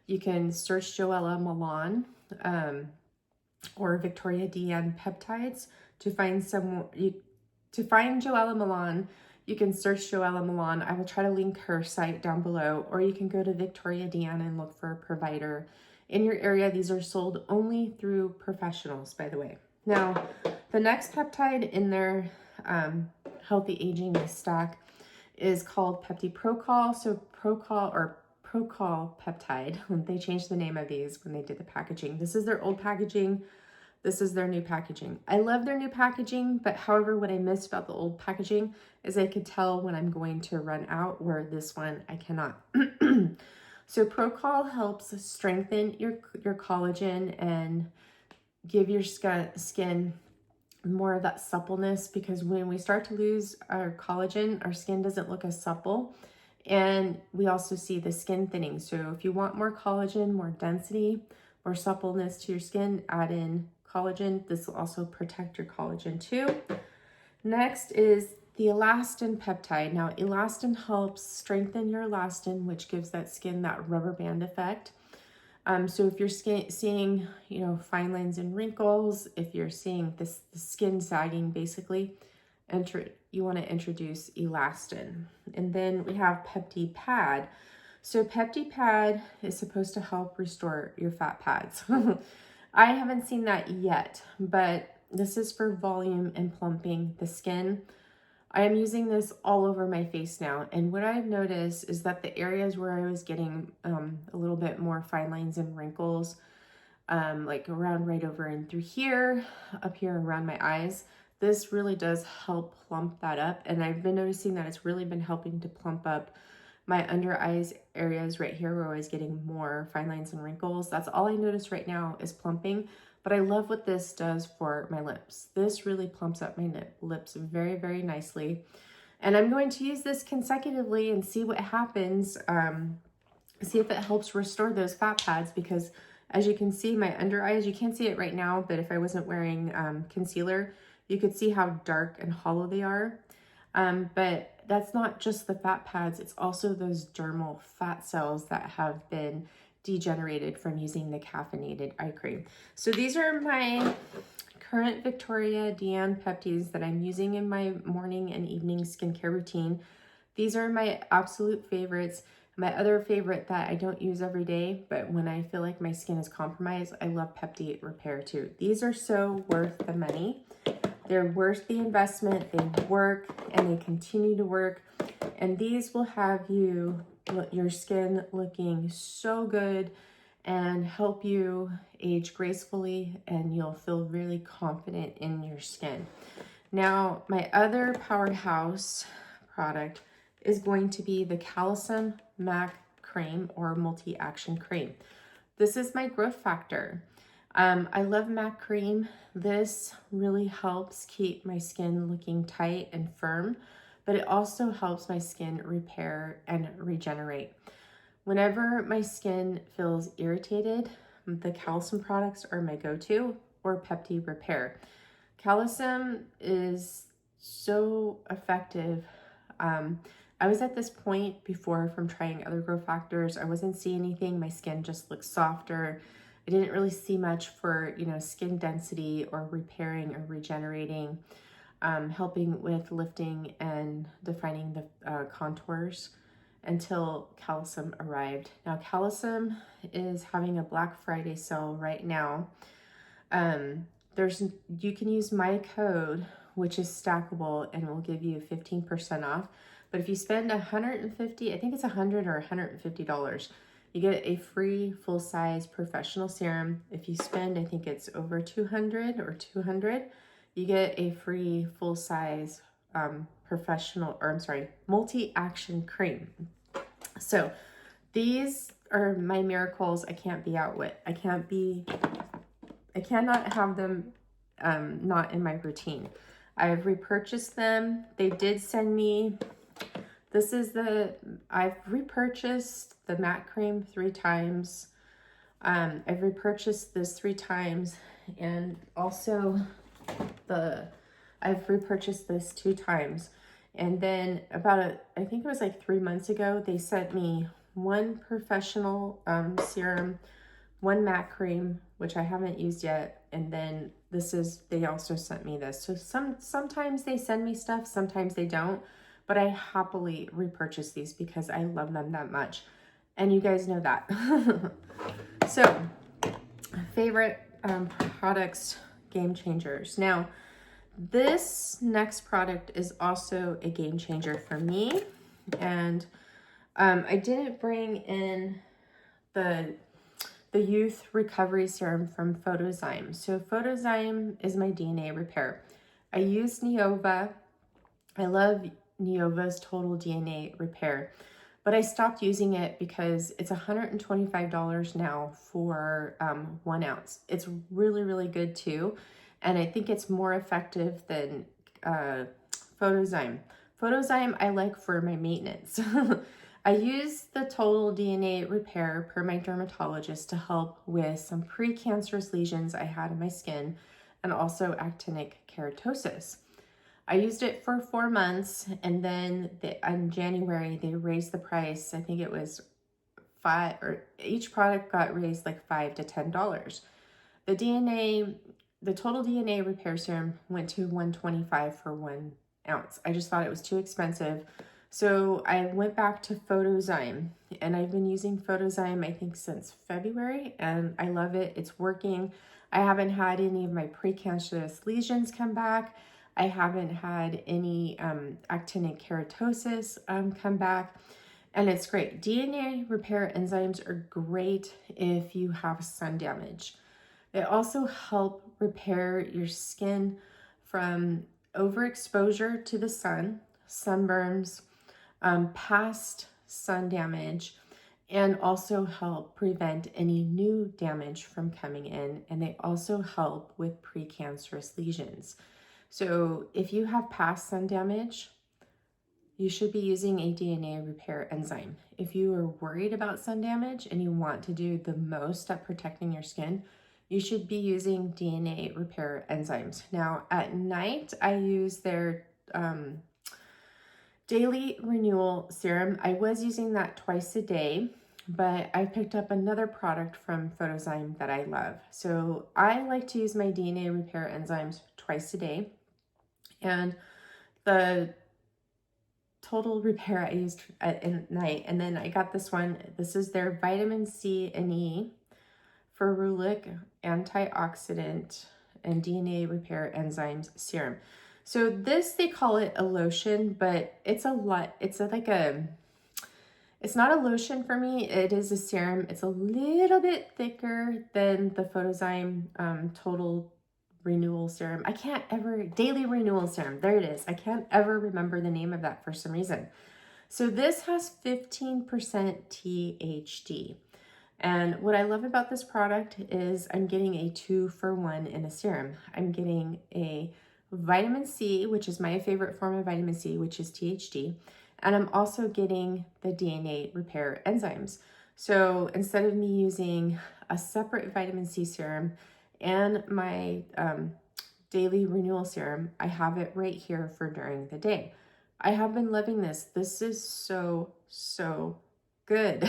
A: You can search JoElla Milan or Viktoria De Ann peptides to find JoElla Milan. You can search JoElla Milan. I will try to link her site down below, or you can go to Viktoria De Ann and look for a provider in your area. These are sold only through professionals, by the way. Now, the next peptide in their healthy aging stack is called PeptiProCol. So Procol peptide. They changed the name of these when they did the packaging. This is their old packaging. This is their new packaging. I love their new packaging, but however, what I missed about the old packaging is I could tell when I'm going to run out, where this one I cannot. So Procol helps strengthen your collagen and give your skin more of that suppleness, because when we start to lose our collagen, our skin doesn't look as supple, and we also see the skin thinning. So if you want more collagen, more density, more suppleness to your skin, add in collagen. This will also protect your collagen too. Next is the elastin peptide. Now, elastin helps strengthen your elastin, which gives that skin that rubber band effect. So if you're seeing, fine lines and wrinkles, if you're seeing the skin sagging, basically, you want to introduce elastin. And then we have PeptiPad. So PeptiPad is supposed to help restore your fat pads. I haven't seen that yet, but this is for volume and plumping the skin. I am using this all over my face now, and what I've noticed is that the areas where I was getting a little bit more fine lines and wrinkles, like around right over and through here, up here around my eyes, this really does help plump that up. And I've been noticing that it's really been helping to plump up my under eyes areas right here where I was getting more fine lines and wrinkles. That's all I notice right now is plumping, but I love what this does for my lips. This really plumps up my lips very, very nicely. And I'm going to use this consecutively and see what happens, see if it helps restore those fat pads, because as you can see, my under eyes, you can't see it right now, but if I wasn't wearing concealer, you could see how dark and hollow they are. But that's not just the fat pads, it's also those dermal fat cells that have been degenerated from using the caffeinated eye cream. So these are my current Viktoria De Ann peptides that I'm using in my morning and evening skincare routine. These are my absolute favorites. My other favorite that I don't use every day, but when I feel like my skin is compromised, I love Pepti Repair too. These are so worth the money. They're worth the investment. They work and they continue to work. And these will have your skin looking so good and help you age gracefully, and you'll feel really confident in your skin. Now, my other powerhouse product is going to be the Calcium MAC Cream or Multi-Action Cream. This is my growth factor. I love MAC Cream. This really helps keep my skin looking tight and firm, but it also helps my skin repair and regenerate. Whenever my skin feels irritated, the calcium products are my go-to, or Pepti Repair. Calcium is so effective. I was at this point before from trying other growth factors. I wasn't seeing anything. My skin just looked softer. I didn't really see much for, skin density or repairing or regenerating, helping with lifting and defining the contours until Calcium arrived. Now, Calcium is having a Black Friday sale right now. You can use my code, which is stackable, and will give you 15% off. But if you spend $150, I think it's $100 or $150, you get a free full-size professional serum. If you spend, I think it's over $200 or $200, you get a free full-size multi-action cream. So these are my miracles. I can't be out with. I cannot have them not in my routine. I've repurchased them. They did send me, I've repurchased the matte cream 3 times. I've repurchased this 3 times, and also I've repurchased this 2 times. And then I think it was like 3 months ago, they sent me 1 professional serum, 1 matte cream, which I haven't used yet. And then they also sent me this. So sometimes they send me stuff, sometimes they don't, but I happily repurchase these because I love them that much. And you guys know that. So, favorite products, game changers. Now, this next product is also a game changer for me. And I didn't bring in the Youth Recovery Serum from Photozyme. So Photozyme is my DNA repair. I use Neova. I love Neova's Total DNA Repair, but I stopped using it because it's $125 now for 1 ounce. It's really, really good too. And I think it's more effective than Photozyme. Photozyme I like for my maintenance. I use the Total DNA Repair per my dermatologist to help with some precancerous lesions I had in my skin and also actinic keratosis. I used it for 4 months, and then in January they raised the price. I think it was each product got raised like $5 to $10. The Total DNA Repair Serum went to $125 for 1 ounce. I just thought it was too expensive. So I went back to Photozyme, and I've been using Photozyme, I think, since February, and I love it. It's working. I haven't had any of my precancerous lesions come back. I haven't had any actinic keratosis come back, and it's great. DNA repair enzymes are great if you have sun damage. They also help repair your skin from overexposure to the sun, sunburns, past sun damage, and also help prevent any new damage from coming in. And they also help with precancerous lesions. So if you have past sun damage, you should be using a DNA repair enzyme. If you are worried about sun damage and you want to do the most at protecting your skin, you should be using DNA repair enzymes. Now, at night, I use their Daily Renewal Serum. I was using that twice a day, but I picked up another product from Photozyme that I love. So I like to use my DNA repair enzymes twice a day. And the Total Repair I used at night. And then I got this one. This is their vitamin C and E ferulic antioxidant and DNA repair enzymes serum. So this, they call it a lotion, but it's it's not a lotion for me. It is a serum. It's a little bit thicker than the Photozyme Total Renewal Serum. Daily Renewal Serum. There it is. I can't ever remember the name of that for some reason. So this has 15% THD. And what I love about this product is I'm getting a 2-for-1 in a serum. I'm getting a vitamin C, which is my favorite form of vitamin C, which is THD. And I'm also getting the DNA repair enzymes. So instead of me using a separate vitamin C serum and my daily renewal serum, I have it right here for during the day. I have been loving this. This is so, so good.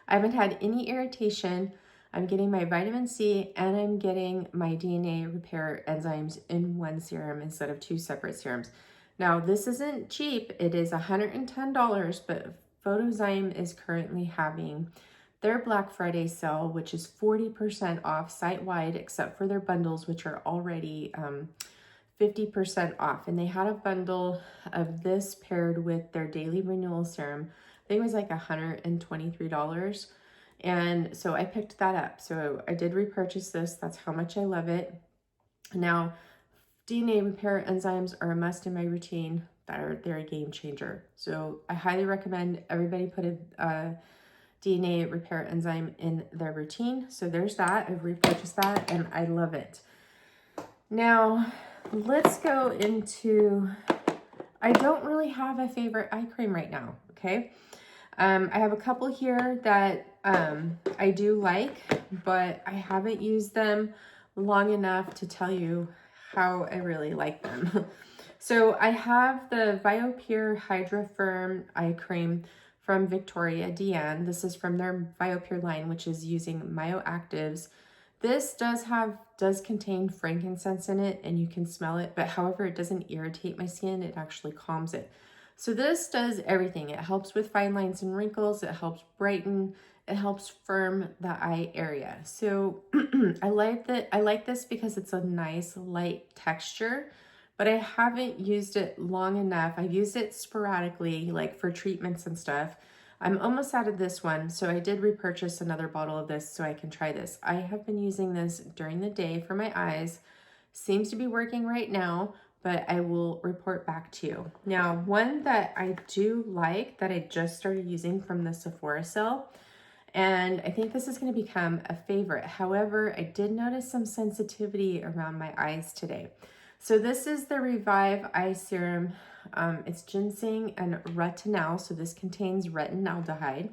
A: I haven't had any irritation. I'm getting my vitamin C and I'm getting my DNA repair enzymes in one serum instead of 2 separate serums. Now, this isn't cheap. It is $110, but Photozyme is currently having their Black Friday sale, which is 40% off site-wide, except for their bundles, which are already 50% off. And they had a bundle of this paired with their daily renewal serum. I think it was like $123. And so I picked that up. So I did repurchase this. That's how much I love it. Now, DNA repair enzymes are a must in my routine. They're a game changer. So I highly recommend everybody put a DNA repair enzyme in their routine. So there's that. I've repurchased that and I love it. Now, let's go into, I don't really have a favorite eye cream right now, okay? I have a couple here that I do like, but I haven't used them long enough to tell you how I really like them. So I have the Biopure Hydra Firm Eye Cream from Viktoria De Ann. This is from their Biopure line, which is using myoactives. This does contain frankincense in it, and you can smell it, but however, it doesn't irritate my skin. It actually calms it. So this does everything. It helps with fine lines and wrinkles. It helps brighten. It helps firm the eye area. So I like this because it's a nice light texture, but I haven't used it long enough. I've used it sporadically, like for treatments and stuff. I'm almost out of this one, so I did repurchase another bottle of this so I can try this. I have been using this during the day for my eyes. Seems to be working right now, but I will report back to you. Now, one that I do like that I just started using from the Sephora sale, and I think this is going to become a favorite. However, I did notice some sensitivity around my eyes today. So this is the Revive Eye Serum. It's ginseng and retinol, so this contains retinaldehyde.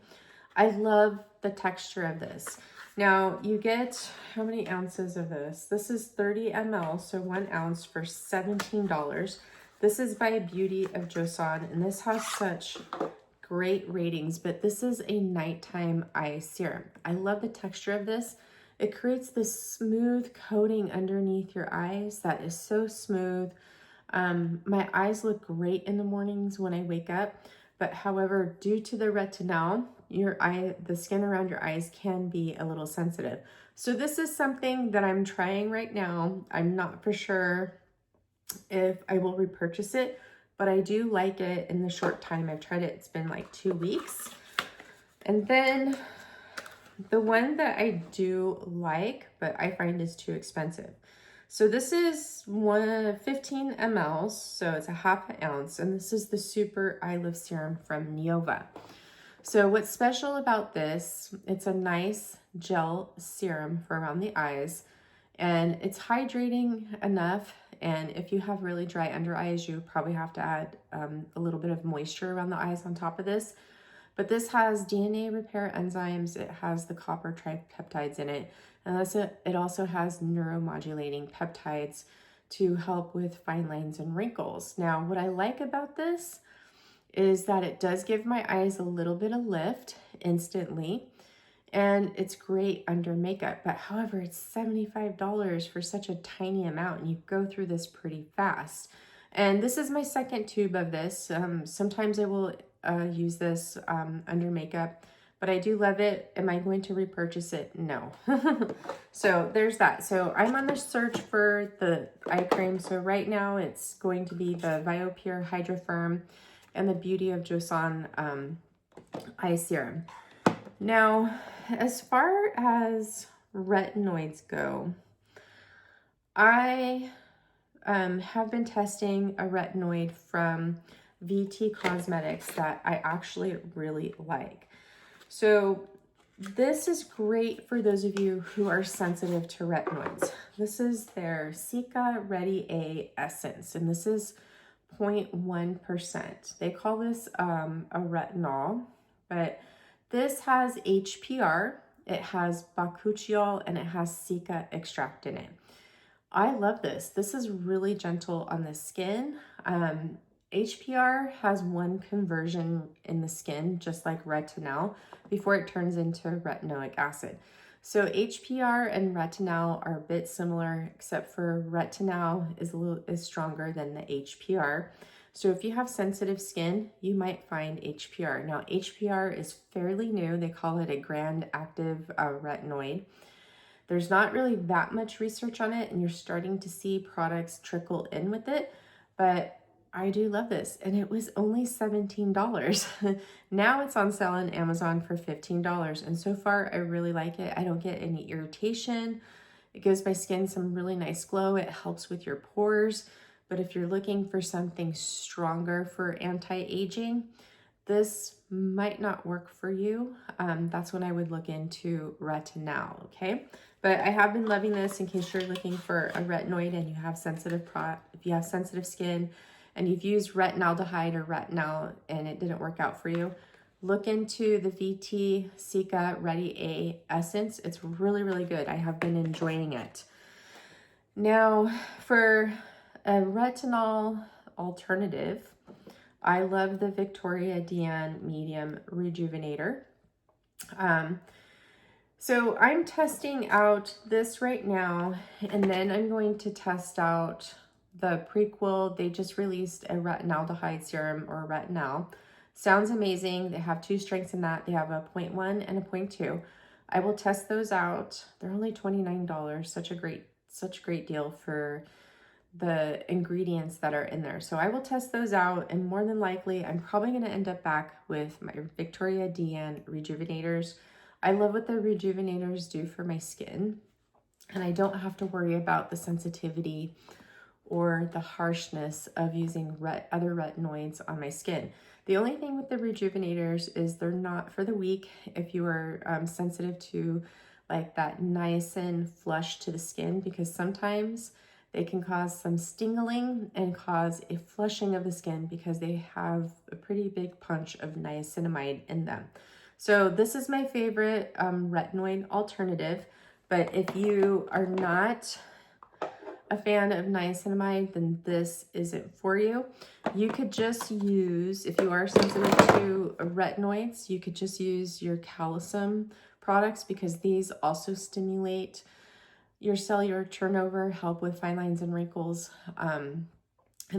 A: I love the texture of this. Now, you get, how many ounces of this? This is 30 ml, so 1 ounce for $17. This is by Beauty of Joseon, and this has such great ratings, but this is a nighttime eye serum. I love the texture of this. It creates this smooth coating underneath your eyes that is so smooth. My eyes look great in the mornings when I wake up, but however, due to the retinol, the skin around your eyes can be a little sensitive. So this is something that I'm trying right now. I'm not for sure if I will repurchase it, but I do like it in the short time I've tried it. It's been like 2 weeks. And then the one that I do like, but I find is too expensive. So this is 15 ml, so it's a half an ounce, and this is the Super Eye Lift Serum from Neova. So what's special about this, it's a nice gel serum for around the eyes, and it's hydrating enough, and if you have really dry under eyes, you probably have to add a little bit of moisture around the eyes on top of this. But this has DNA repair enzymes, it has the copper tripeptides in it, and it also has neuromodulating peptides to help with fine lines and wrinkles. Now, what I like about this is that it does give my eyes a little bit of lift instantly, and it's great under makeup. But however, it's $75 for such a tiny amount, and you go through this pretty fast. And this is my second tube of this. Sometimes I will use this under makeup, but I do love it. Am I going to repurchase it? No. So there's that. So I'm on the search for the eye cream. So right now it's going to be the Viopure Hydra Firm and the Beauty of Joseon eye serum. Now, as far as retinoids go, I have been testing a retinoid from VT Cosmetics that I actually really like. So this is great for those of you who are sensitive to retinoids. This is their Cica Ready A Essence, and this is 0.1%. They call this a retinol, but this has HPR, it has bakuchiol, and it has Cica extract in it. I love this. This is really gentle on the skin. HPR has one conversion in the skin, just like retinol, before it turns into retinoic acid. So HPR and retinol are a bit similar, except for retinol is stronger than the HPR. So if you have sensitive skin, you might find HPR. Now HPR is fairly new. They call it a grand active retinoid. There's not really that much research on it, and you're starting to see products trickle in with it, but I do love this, and it was only $17. Now it's on sale on Amazon for $15, and so far I really like it. I don't get any irritation. It gives my skin some really nice glow. It helps with your pores, but if you're looking for something stronger for anti-aging, this might not work for you. That's when I would look into retinol, okay? But I have been loving this in case you're looking for a retinoid and you have if you have sensitive skin and you've used retinaldehyde or retinol and it didn't work out for you, look into the VT Cica Ready A Essence. It's really, really good. I have been enjoying it. Now, for a retinol alternative, I love the Viktoria De Ann Medium Rejuvenator. So I'm testing out this right now, and then I'm going to test out the prequel. They just released a retinaldehyde serum, or retinol. Sounds amazing. They have two strengths in that. They have a 0.1 and a 0.2. I will test those out. They're only $29. Such a great deal for the ingredients that are in there. So I will test those out, and more than likely I'm probably going to end up back with my Viktoria De Ann rejuvenators. I love what the rejuvenators do for my skin, and I don't have to worry about the sensitivity or the harshness of using other retinoids on my skin. The only thing with the rejuvenators is they're not for the weak. If you are sensitive to like that niacin flush to the skin, because sometimes they can cause some stingling and cause a flushing of the skin because they have a pretty big punch of niacinamide in them. So this is my favorite retinoid alternative, but if you are not a fan of niacinamide, then this isn't for you. You could just use, if you are sensitive to retinoids, you could just use your calcium products, because these also stimulate your cellular turnover, help with fine lines and wrinkles, and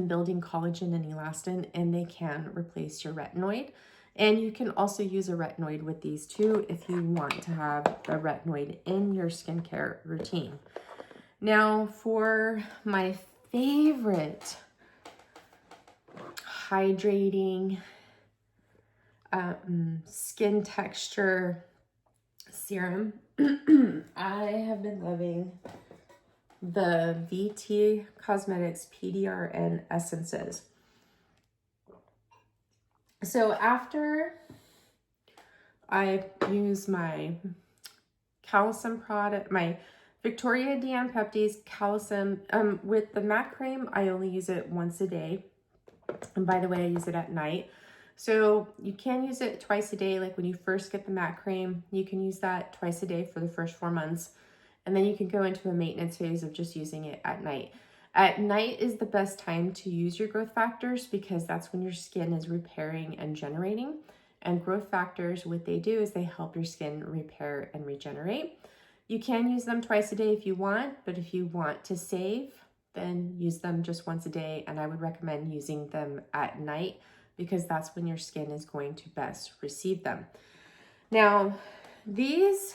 A: building collagen and elastin, and they can replace your retinoid. And you can also use a retinoid with these too if you want to have a retinoid in your skincare routine. Now for my favorite hydrating skin texture serum, I have been loving the VT Cosmetics PDRN Essences. So after I use my calcium product, my Viktoria De Ann Peptides calcium, with the MAC cream, I only use it once a day. And by the way, I use it at night. So you can use it twice a day. Like when you first get the MAC cream, you can use that twice a day for the first 4 months. And then you can go into a maintenance phase of just using it at night. At night is the best time to use your growth factors, because that's when your skin is repairing and generating. And growth factors, what they do is they help your skin repair and regenerate. You can use them twice a day if you want, but if you want to save then use them just once a day. And I would recommend using them at night because that's when your skin is going to best receive them. Now, these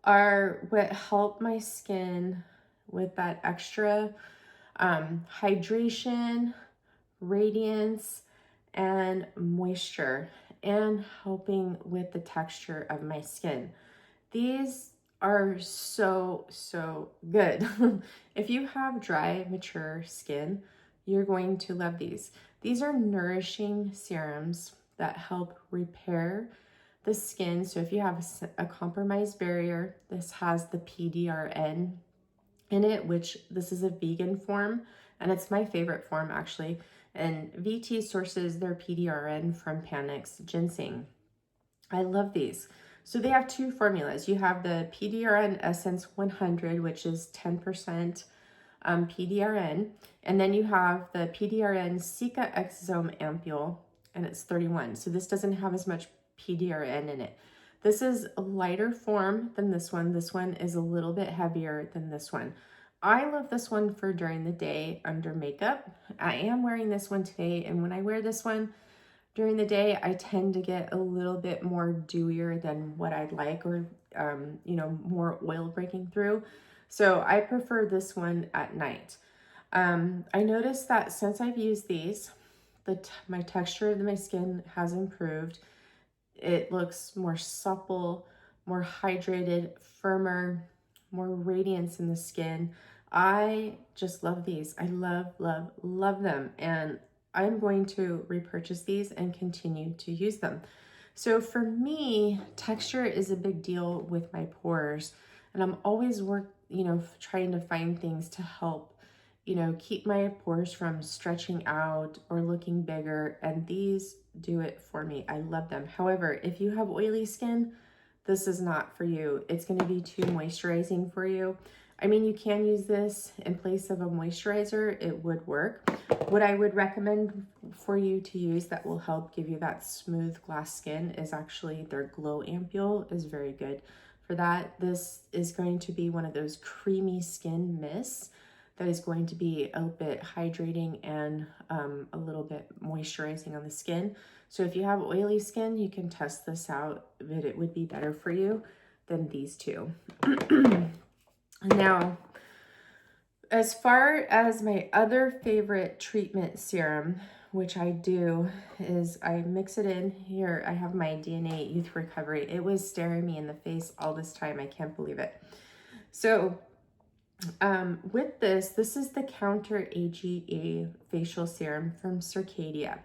A: are what help my skin with that extra hydration, radiance, and moisture, and helping with the texture of my skin. These are so good. If you have dry, mature skin, you're going to love these. These are nourishing serums that help repair the skin. So if you have a compromised barrier, this has the PDRN in it, which this is a vegan form, and it's my favorite form actually. And VT sources their PDRN from Panax ginseng. I love these. So they have two formulas. You have the PDRN Essence 100, which is 10% PDRN, and then you have the PDRN Cica Exome Ampule, and it's 31. So this doesn't have as much PDRN in it. This is a lighter form than this one. This one is a little bit heavier than this one. I love this one for during the day under makeup. I am wearing this one today, and when I wear this one during the day, I tend to get a little bit more dewier than what I'd like, or you know, more oil breaking through. So I prefer this one at night. I noticed that since I've used these, my texture of my skin has improved. It looks more supple, more hydrated, firmer, more radiance in the skin. I just love these. I love them. And I'm going to repurchase these and continue to use them. So for me, texture is a big deal with my pores. And I'm always trying to find things to help, keep my pores from stretching out or looking bigger. And these do it for me. I love them. However, if you have oily skin, this is not for you. It's going to be too moisturizing for you. I mean, you can use this in place of a moisturizer. It would work. What I would recommend for you to use that will help give you that smooth glass skin is actually their Glow Ampule is very good for that. This is going to be one of those creamy skin mists that is going to be a bit hydrating and a little bit moisturizing on the skin. So if you have oily skin, you can test this out, but it would be better for you than these two. Now, as far as my other favorite treatment serum, which I do, is I mix it in here. I have my DNA Youth Recovery. It was staring me in the face all this time. I can't believe it. So with this is the Counter AGA facial serum from Circadia.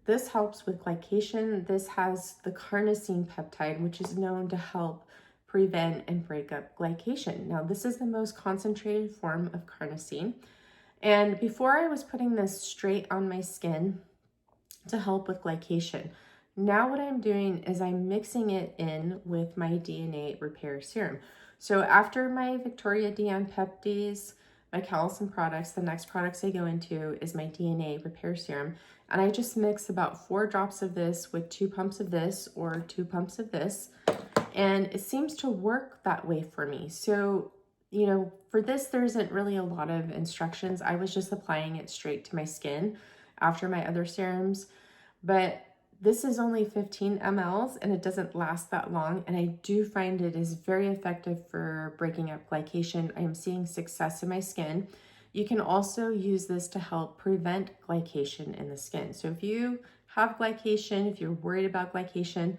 A: This helps with glycation. This has the carnosine peptide, which is known to help prevent and break up glycation. Now, this is the most concentrated form of carnosine. And before I was putting this straight on my skin to help with glycation. Now what I'm doing is I'm mixing it in with my DNA repair serum. So after my Viktoria De Ann Peptides, my calcium products, the next products I go into is my DNA repair serum. And I just mix about 4 drops of this with 2 pumps of this or 2 pumps of this. And it seems to work that way for me. So, for this, there isn't really a lot of instructions. I was just applying it straight to my skin after my other serums. But this is only 15 mLs and it doesn't last that long. And I do find it is very effective for breaking up glycation. I am seeing success in my skin. You can also use this to help prevent glycation in the skin. So if you have glycation, if you're worried about glycation,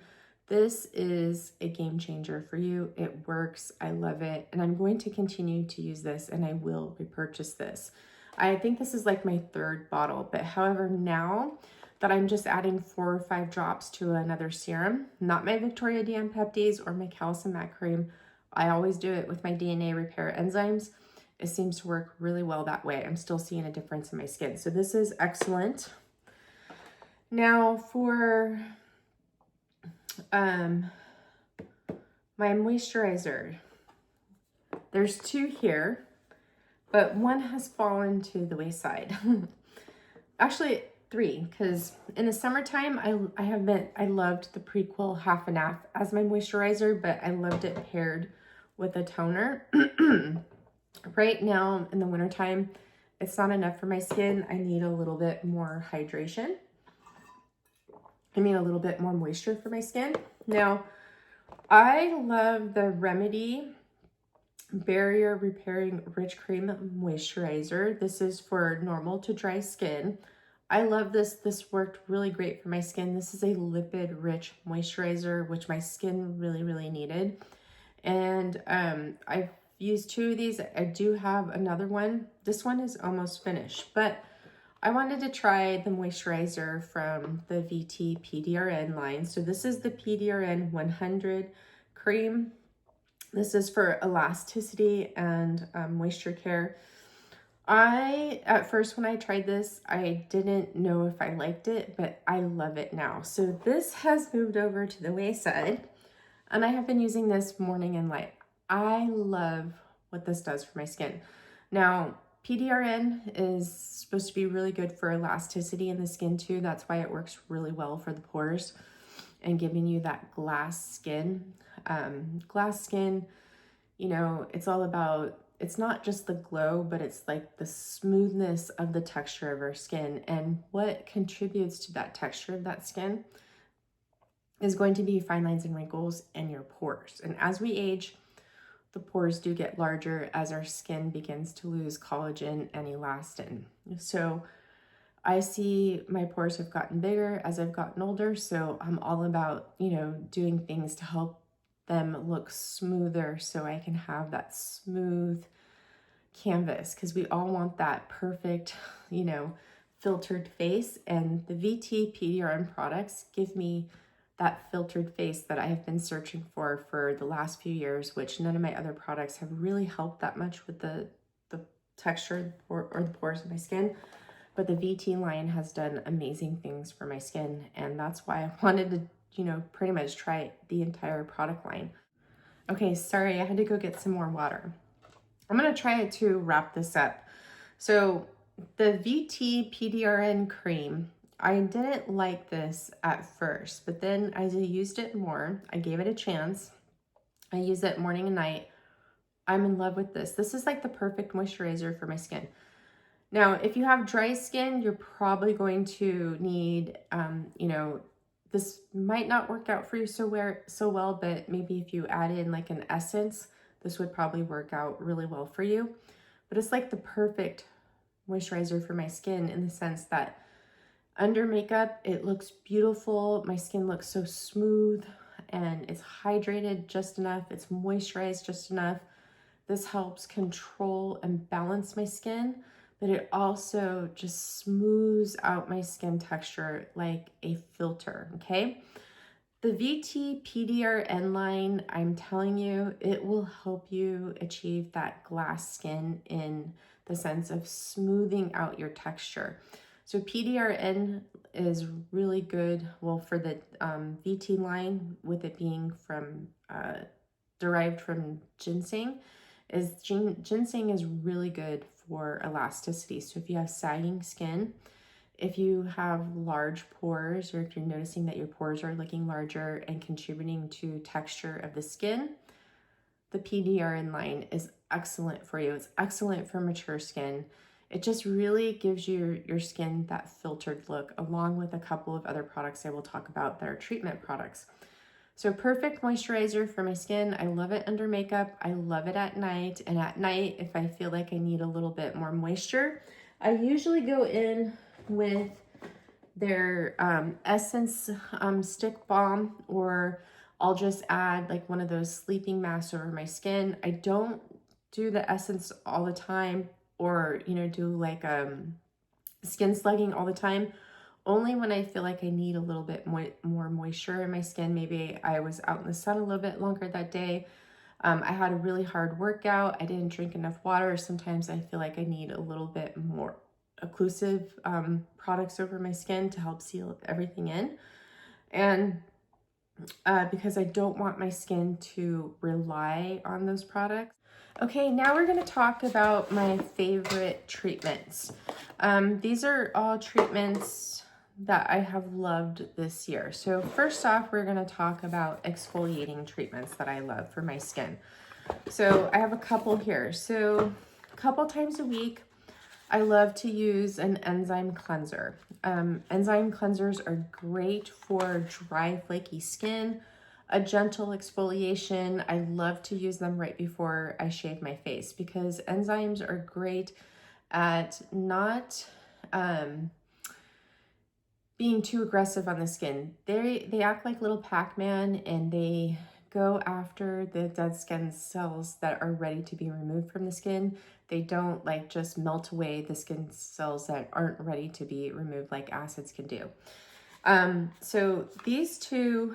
A: this is a game changer for you. It works. I love it. And I'm going to continue to use this and I will repurchase this. I think this is like my 3rd bottle, but however, now that I'm just adding 4 or 5 drops to another serum, not my Viktoria De Ann Peptides or my Calcium Matte Cream, I always do it with my DNA repair enzymes. It seems to work really well that way. I'm still seeing a difference in my skin. So this is excellent. Now for my moisturizer, there's 2 here, but one has fallen to the wayside. Actually 3, because in the summertime I loved the Prequel Half and Half as my moisturizer, but I loved it paired with a toner. Right now in the wintertime, it's not enough for my skin. I need a little bit more hydration. I mean, a little bit more moisture for my skin. Now, I love the Remedy Barrier Repairing Rich Cream Moisturizer. This is for normal to dry skin. I love this. This worked really great for my skin. This is a lipid rich moisturizer, which my skin really, really needed. And I've used 2 of these. I do have another one. This one is almost finished, but I wanted to try the moisturizer from the VT PDRN line. So this is the PDRN 100 cream. This is for elasticity and moisture care. At first when I tried this, I didn't know if I liked it, but I love it now. So this has moved over to the wayside, and I have been using this morning and night. I love what this does for my skin. Now, PDRN is supposed to be really good for elasticity in the skin too. That's why it works really well for the pores and giving you that glass skin. Glass skin, you know, it's all about, it's not just the glow, but it's like the smoothness of the texture of our skin. And what contributes to that texture of that skin is going to be fine lines and wrinkles and your pores. And as we age, the pores do get larger as our skin begins to lose collagen and elastin. So I see my pores have gotten bigger as I've gotten older. So I'm all about, you know, doing things to help them look smoother so I can have that smooth canvas, because we all want that perfect, you know, filtered face. And the VT PDRN products give me that filtered face that I have been searching for the last few years, which none of my other products have really helped that much with the texture or the pores of my skin. But the VT line has done amazing things for my skin, and that's why I wanted to, you know, pretty much try the entire product line. Okay, sorry, I had to go get some more water. I'm gonna try to wrap this up. So the VT PDRN cream, I didn't like this at first, but then as I used it more, I gave it a chance. I use it morning and night. I'm in love with this. This is like the perfect moisturizer for my skin. Now, if you have dry skin, you're probably going to need, you know, this might not work out for you so well, but maybe if you add in like an essence, this would probably work out really well for you. But it's like the perfect moisturizer for my skin in the sense that under makeup, it looks beautiful. My skin looks so smooth and it's hydrated just enough. It's moisturized just enough. This helps control and balance my skin, but it also just smooths out my skin texture like a filter, okay? The VT PDRN line, I'm telling you, it will help you achieve that glass skin in the sense of smoothing out your texture. So PDRN is really good, well, for the VT line, with it being from derived from ginseng. Ginseng is really good for elasticity. So if you have sagging skin, if you have large pores, or if you're noticing that your pores are looking larger and contributing to texture of the skin, the PDRN line is excellent for you. It's excellent for mature skin. It just really gives your skin that filtered look, along with a couple of other products I will talk about that are treatment products. So perfect moisturizer for my skin. I love it under makeup. I love it at night. And at night, if I feel like I need a little bit more moisture, I usually go in with their Essence stick balm, or I'll just add like one of those sleeping masks over my skin. I don't do the Essence all the time, or, you know, do like skin slugging all the time. Only when I feel like I need a little bit more moisture in my skin. Maybe I was out in the sun a little bit longer that day. I had a really hard workout. I didn't drink enough water. Sometimes I feel like I need a little bit more occlusive products over my skin to help seal everything in. And because I don't want my skin to rely on those products. Okay, now we're going to talk about my favorite treatments. These are all treatments that I have loved this year. So first off, we're going to talk about exfoliating treatments that I love for my skin. So I have a couple here. So a couple times a week, I love to use an enzyme cleanser. Enzyme cleansers are great for dry, flaky skin, a gentle exfoliation. I love to use them right before I shave my face because enzymes are great at not being too aggressive on the skin. They act like little Pac-Man, and they go after the dead skin cells that are ready to be removed from the skin. They don't like just melt away the skin cells that aren't ready to be removed like acids can do. So these two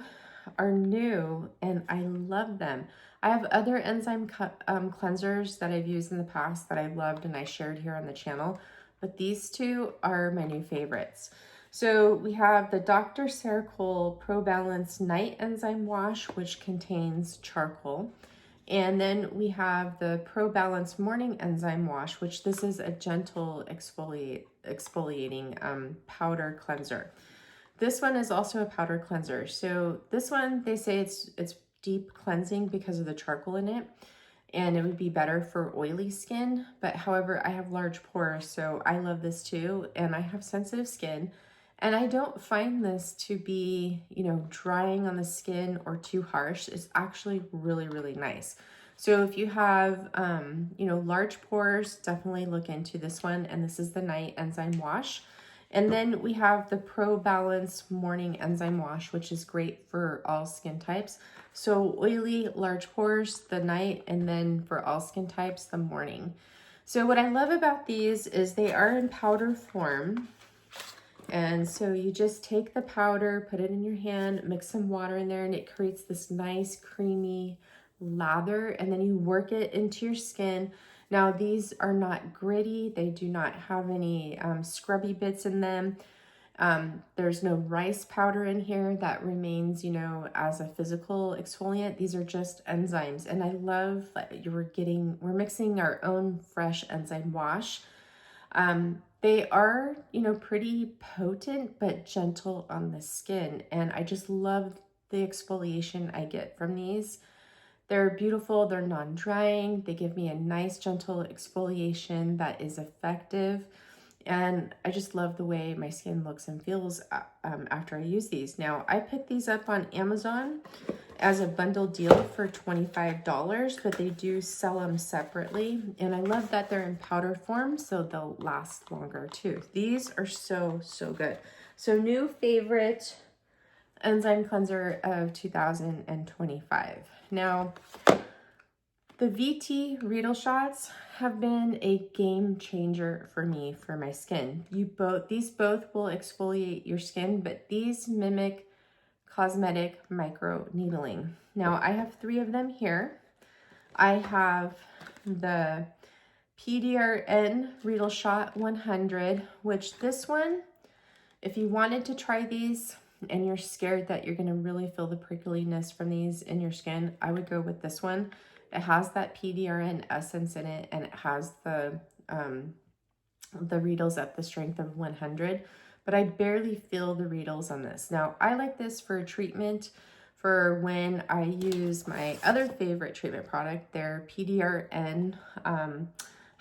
A: are new and I love them. I have other enzyme cleansers that I've used in the past that I loved and I shared here on the channel, but these two are my new favorites. So we have the Dr. Cerecol Pro Balance Night Enzyme Wash, which contains charcoal. And then we have the Pro Balance Morning Enzyme Wash, which this is a gentle exfoliating powder cleanser. This one is also a powder cleanser. So this one, they say it's deep cleansing because of the charcoal in it, and it would be better for oily skin. But however, I have large pores, so I love this too, and I have sensitive skin. And I don't find this to be, drying on the skin or too harsh. It's actually really, really nice. So if you have, large pores, definitely look into this one. And this is the Night Enzyme Wash. And then we have the Pro Balance Morning Enzyme Wash, which is great for all skin types. So oily, large pores, the night, and then for all skin types, the morning. So what I love about these is they are in powder form. And so you just take the powder, put it in your hand, mix some water in there, and it creates this nice creamy lather, and then you work it into your skin. Now these are not gritty. They do not have any scrubby bits in them. There's no rice powder in here that remains, as a physical exfoliant. These are just enzymes. And I love that we're mixing our own fresh enzyme wash. They are, pretty potent, but gentle on the skin. And I just love the exfoliation I get from these. They're beautiful, they're non-drying, they give me a nice gentle exfoliation that is effective, and I just love the way my skin looks and feels after I use these. Now, I picked these up on Amazon as a bundle deal for $25, but they do sell them separately, and I love that they're in powder form, so they'll last longer too. These are so, so good. So new favorite enzyme cleanser of 2025. Now, the VT Riedel shots have been a game changer for me for my skin. These both will exfoliate your skin, but these mimic cosmetic micro needling. Now, I have 3 of them here. I have the PDRN Riedel Shot 100, which this one, if you wanted to try these and you're scared that you're going to really feel the prickliness from these in your skin, I would go with this one. It has that PDRN essence in it, and it has the Riedels at the strength of 100, but I barely feel the Riedels on this. Now, I like this for a treatment for when I use my other favorite treatment product, their PDRN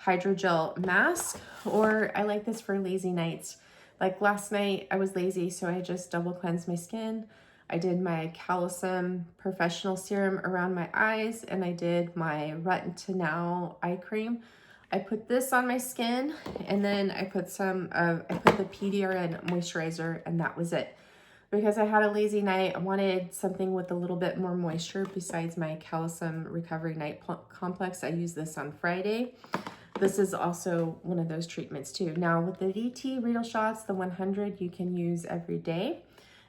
A: Hydrogel Mask, or I like this for lazy nights. Like last night, I was lazy, so I just double cleansed my skin. I did my Calisum Professional Serum around my eyes, and I did my Retinol eye cream. I put this on my skin, and then I put the PDRN moisturizer, and that was it. Because I had a lazy night, I wanted something with a little bit more moisture besides my Calisum Recovery Night Complex. I used this on Friday. This is also one of those treatments too. Now with the VT Riedel shots, the 100 you can use every day.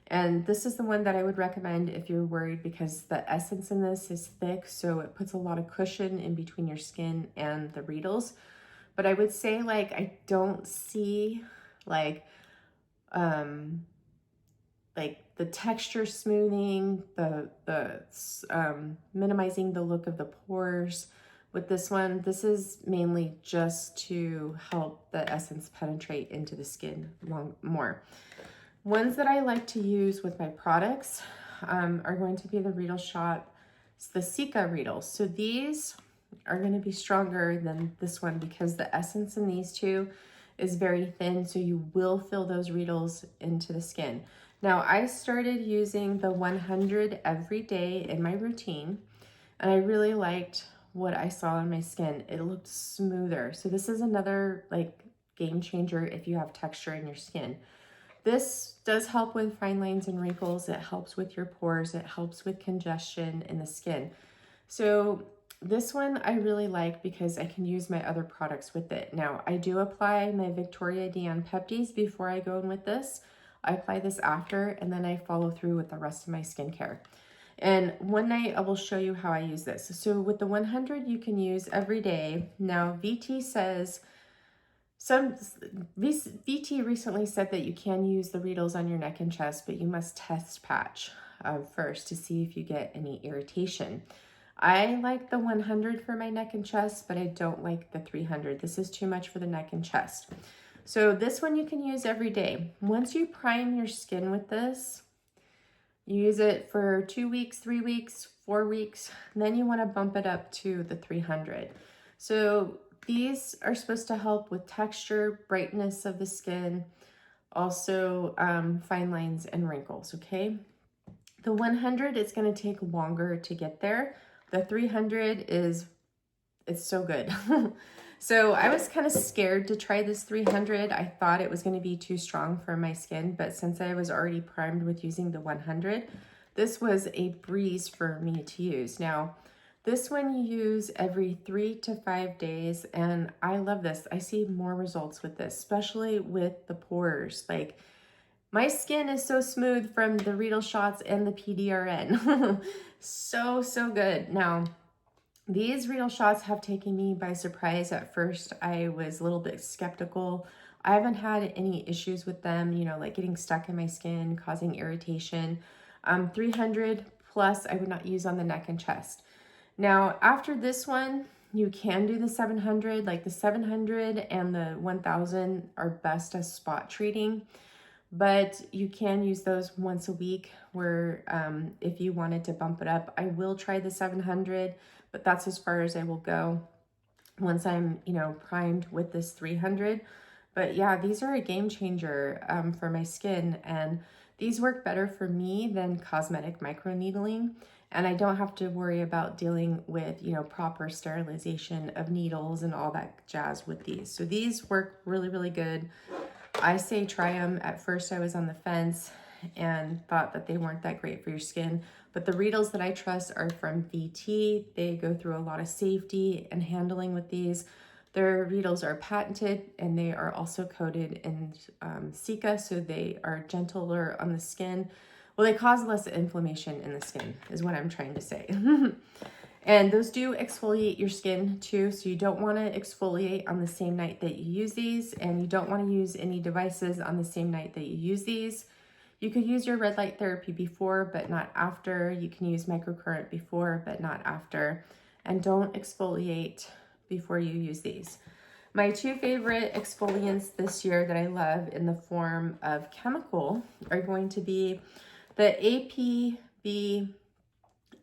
A: And this is the one that I would recommend if you're worried, because the essence in this is thick, so it puts a lot of cushion in between your skin and the Riedels. But I would say, like, I don't see like the texture smoothing, the minimizing the look of the pores. With this one, this is mainly just to help the essence penetrate into the skin more. Ones that I like to use with my products are going to be the Riedel Shot the Cica Riedels. So these are going to be stronger than this one because the essence in these two is very thin, so you will feel those Riedels into the skin. Now, I started using the 100 every day in my routine, and I really liked what I saw on my skin. It looked smoother. So this is another like game changer if you have texture in your skin. This does help with fine lines and wrinkles. It helps with your pores. It helps with congestion in the skin. So this one I really like because I can use my other products with it. Now, I do apply my Viktoria De Ann Peptides before I go in with this. I apply this after, and then I follow through with the rest of my skincare. And one night I will show you how I use this. So with the 100, you can use every day. Now, VT says, VT recently said that you can use the Riedels on your neck and chest, but you must test patch first to see if you get any irritation. I like the 100 for my neck and chest, but I don't like the 300. This is too much for the neck and chest. So this one you can use every day. Once you prime your skin with this, you use it for 2 weeks, 3 weeks, 4 weeks, and then you want to bump it up to the 300. So these are supposed to help with texture, brightness of the skin, also fine lines and wrinkles, okay? The 100 is going to take longer to get there. The 300 it's so good. So I was kind of scared to try this 300. I thought it was going to be too strong for my skin, but since I was already primed with using the 100, this was a breeze for me to use. Now, this one you use every 3 to 5 days, and I love this. I see more results with this, especially with the pores. Like, my skin is so smooth from the Riedel shots and the PDRN. So good. Now, these Riedel shots have taken me by surprise. At first, I was a little bit skeptical. I haven't had any issues with them, you know, like getting stuck in my skin, causing irritation. 300 plus I would not use on the neck and chest. Now, after this one, you can do the 700. Like the 700 and the 1000 are best as spot treating, but you can use those once a week where if you wanted to bump it up. I will try the 700, but that's as far as I will go once I'm, you know, primed with this 300. But yeah, these are a game changer for my skin, and these work better for me than cosmetic microneedling. And I don't have to worry about dealing with, you know, proper sterilization of needles and all that jazz with these. So these work really good. I say try them. At first I was on the fence and thought that they weren't that great for your skin, but the Riedels that I trust are from VT. They go through a lot of safety and handling with these. Their Riedels are patented, and they are also coated in Cica, so they are gentler on the skin. Well, they cause less inflammation in the skin is what I'm trying to say. And those do exfoliate your skin too, so you don't want to exfoliate on the same night that you use these, and you don't want to use any devices on the same night that you use these. You could use your red light therapy before, but not after. You can use microcurrent before, but not after. And don't exfoliate before you use these. My two favorite exfoliants this year that I love in the form of chemical are going to be the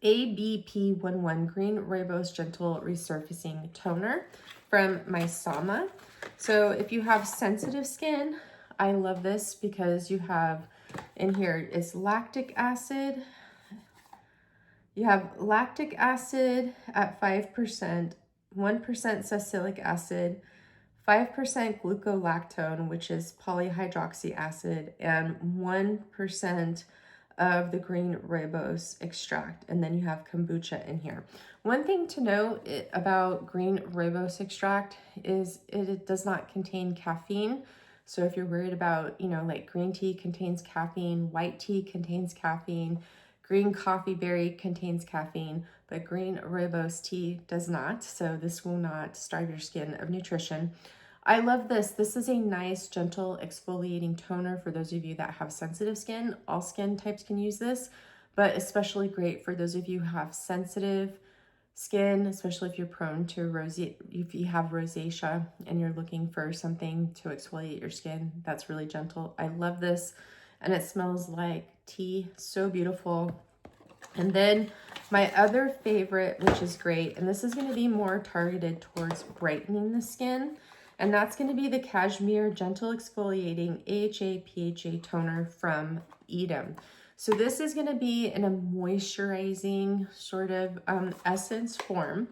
A: ABP11 Green Rooibos Gentle Resurfacing Toner from my Sama. So if you have sensitive skin, I love this because you have in here is lactic acid. You have lactic acid at 5%, 1% salicylic acid, 5% glucolactone, which is polyhydroxy acid, and 1% of the green rooibos extract, and then you have kombucha in here. One thing to note about green rooibos extract is it does not contain caffeine. So if you're worried about, you know, like green tea contains caffeine, white tea contains caffeine, green coffee berry contains caffeine, but green rooibos tea does not. So this will not starve your skin of nutrition. I love this. This is a nice, gentle exfoliating toner for those of you that have sensitive skin. All skin types can use this, but especially great for those of you who have sensitive skin, especially if you're prone to if you have rosacea and you're looking for something to exfoliate your skin that's really gentle. I love this, and it smells like tea. So beautiful. And then My other favorite, which is great, and this is going to be more targeted towards brightening the skin, and that's going to be the Cashmere Gentle Exfoliating AHA/PHA Toner from Edam. So this is going to be in a moisturizing sort of essence form,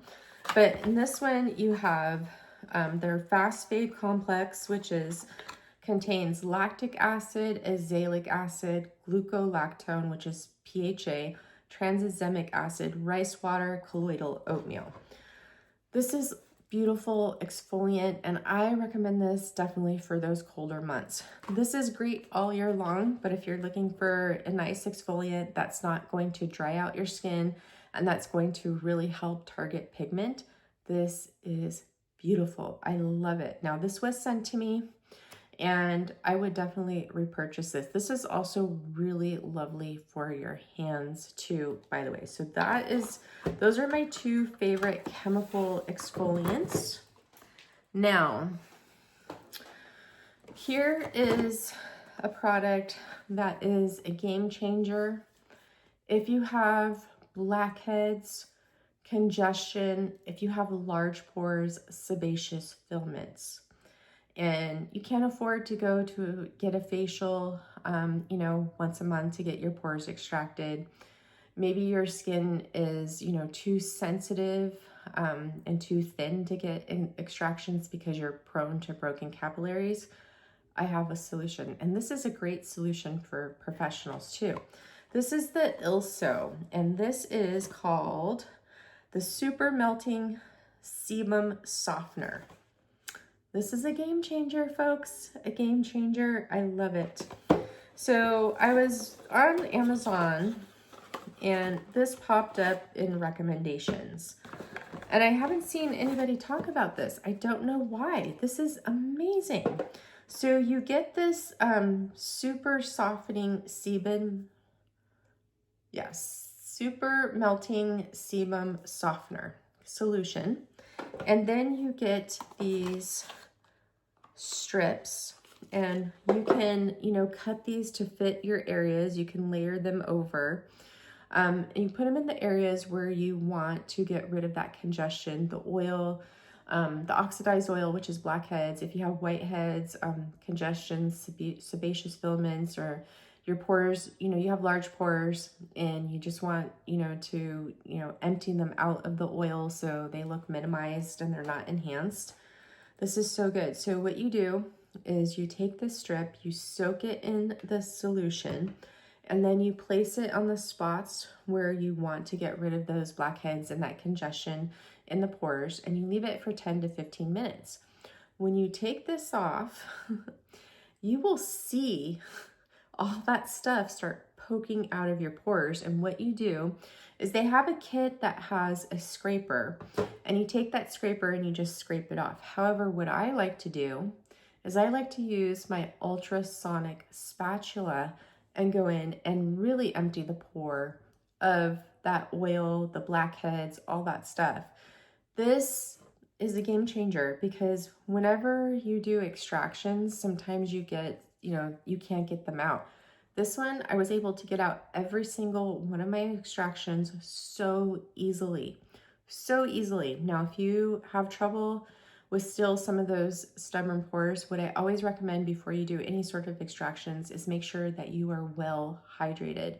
A: but in this one you have their Fast Fade Complex, which contains lactic acid, azelaic acid, glucolactone, which is PHA, transexamic acid, rice water, colloidal oatmeal. This is beautiful exfoliant, and I recommend this definitely for those colder months. This is great all year long, but if you're looking for a nice exfoliant that's not going to dry out your skin and that's going to really help target pigment, this is beautiful. I love it. Now, this was sent to me, and I would definitely repurchase this. This is also really lovely for your hands too, by the way. So those are my two favorite chemical exfoliants. Now, here is a product that is a game changer. If you have blackheads, congestion, if you have large pores, sebaceous filaments, and you can't afford to go to get a facial, once a month to get your pores extracted. Maybe your skin is, too sensitive and too thin to get extractions because you're prone to broken capillaries. I have a solution, and this is a great solution for professionals too. This is the ILSO, and this is called the Super Melting Sebum Softener. This is a game changer, folks, a game changer. I love it. So I was on Amazon and this popped up in recommendations, and I haven't seen anybody talk about this. I don't know why. This is amazing. So you get this super softening sebum, super melting sebum softener solution. And then you get these strips, and you can, cut these to fit your areas. You can layer them over. And you put them in the areas where you want to get rid of that congestion, the oil, the oxidized oil, which is blackheads. If you have whiteheads, congestion, sebaceous filaments, or your pores, you have large pores and you just want, to, empty them out of the oil so they look minimized and they're not enhanced. This is so good. So what you do is you take this strip, you soak it in the solution, and then you place it on the spots where you want to get rid of those blackheads and that congestion in the pores, and you leave it for 10 to 15 minutes. When you take this off, you will see all that stuff start poking out of your pores. And what you do is they have a kit that has a scraper, and you take that scraper and you just scrape it off. However, what I like to do is I like to use my ultrasonic spatula and go in and really empty the pore of that oil, the blackheads, all that stuff. This is a game changer because whenever you do extractions, sometimes you get, you can't get them out. This one, I was able to get out every single one of my extractions so easily, so easily. Now, if you have trouble with still some of those stubborn pores, what I always recommend before you do any sort of extractions is make sure that you are well hydrated.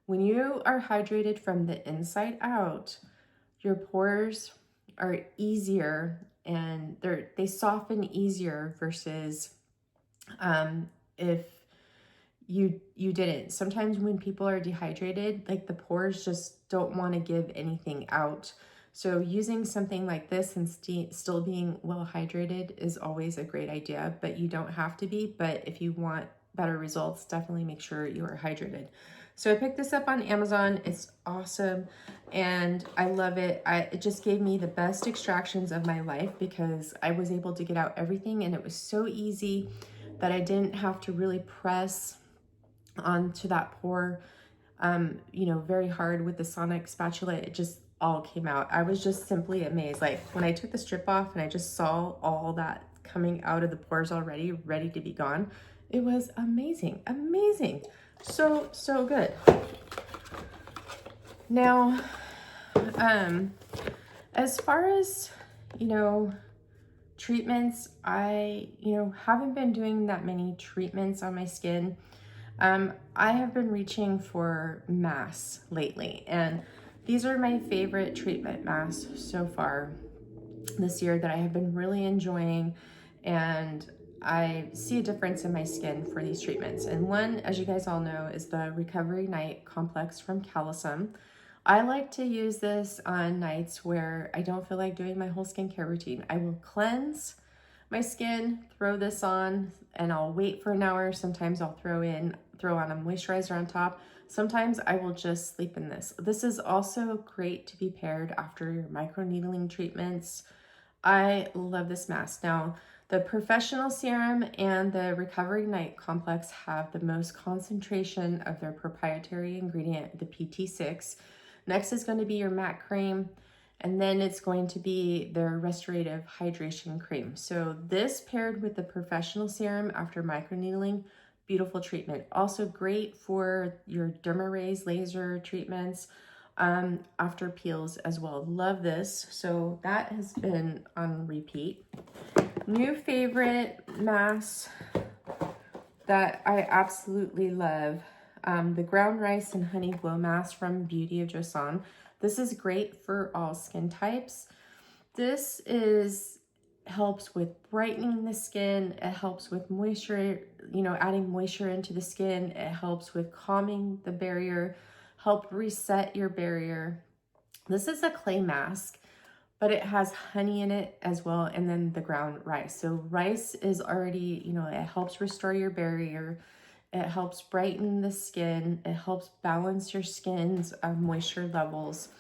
A: When you are hydrated from the inside out, your pores are easier and they soften easier versus if you didn't. Sometimes when people are dehydrated, like the pores just don't want to give anything out. So using something like this and still being well hydrated is always a great idea, but you don't have to be. But if you want better results, definitely make sure you are hydrated. So I picked this up on Amazon. It's awesome and I love it. It just gave me the best extractions of my life because I was able to get out everything, and it was so easy that I didn't have to really press onto that pore, very hard with the sonic spatula. It just all came out. I was just simply amazed. Like when I took the strip off and I just saw all that coming out of the pores already, ready to be gone, it was amazing, amazing. So good. Now, As far as, you know, treatments, I, haven't been doing that many treatments on my skin. I have been reaching for masks lately, and these are my favorite treatment masks so far this year that I have been really enjoying, and I see a difference in my skin for these treatments. And one, as you guys all know, is the Recovery Night Complex from Calisum. I like to use this on nights where I don't feel like doing my whole skincare routine. I will cleanse my skin, throw this on, and I'll wait for an hour. Sometimes I'll throw on a moisturizer on top. Sometimes I will just sleep in this. This is also great to be paired after your microneedling treatments. I love this mask. Now, the Professional Serum and the Recovery Night Complex have the most concentration of their proprietary ingredient, the PT6. Next is going to be your matte cream, and then it's going to be their restorative hydration cream. So this paired with the Professional Serum after microneedling, beautiful treatment. Also great for your dermarays laser treatments after peels as well. Love this. So that has been on repeat. New favorite mask that I absolutely love, the Ground Rice and Honey Glow Mask from Beauty of Joseon. This is great for all skin types. This helps with brightening the skin. It helps with moisture, adding moisture into the skin. It helps with calming the barrier, help reset your barrier. This is a clay mask, but it has honey in it as well, and then the ground rice. So rice is already, it helps restore your barrier. It helps brighten the skin. It helps balance your skin's moisture levels.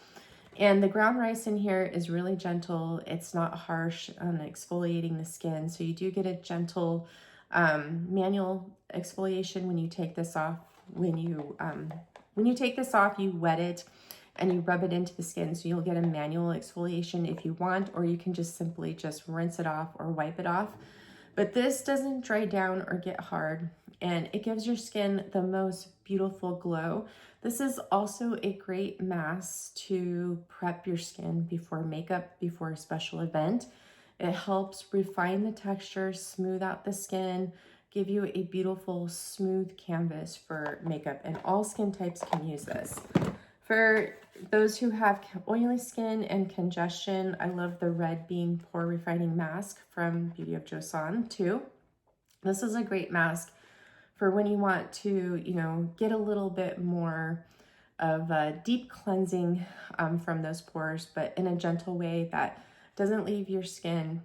A: And the ground rice in here is really gentle. It's not harsh on exfoliating the skin. So you do get a gentle manual exfoliation when you take this off. When you take this off, you wet it and you rub it into the skin. So you'll get a manual exfoliation if you want, or you can just simply just rinse it off or wipe it off. But this doesn't dry down or get hard, and it gives your skin the most beautiful glow. This is also a great mask to prep your skin before makeup, before a special event. It helps refine the texture, smooth out the skin, give you a beautiful smooth canvas for makeup, and all skin types can use this. For those who have oily skin and congestion, I love the Red Bean Pore Refining Mask from Beauty of Joseon too. This is a great mask for when you want to, get a little bit more of a deep cleansing from those pores, but in a gentle way that doesn't leave your skin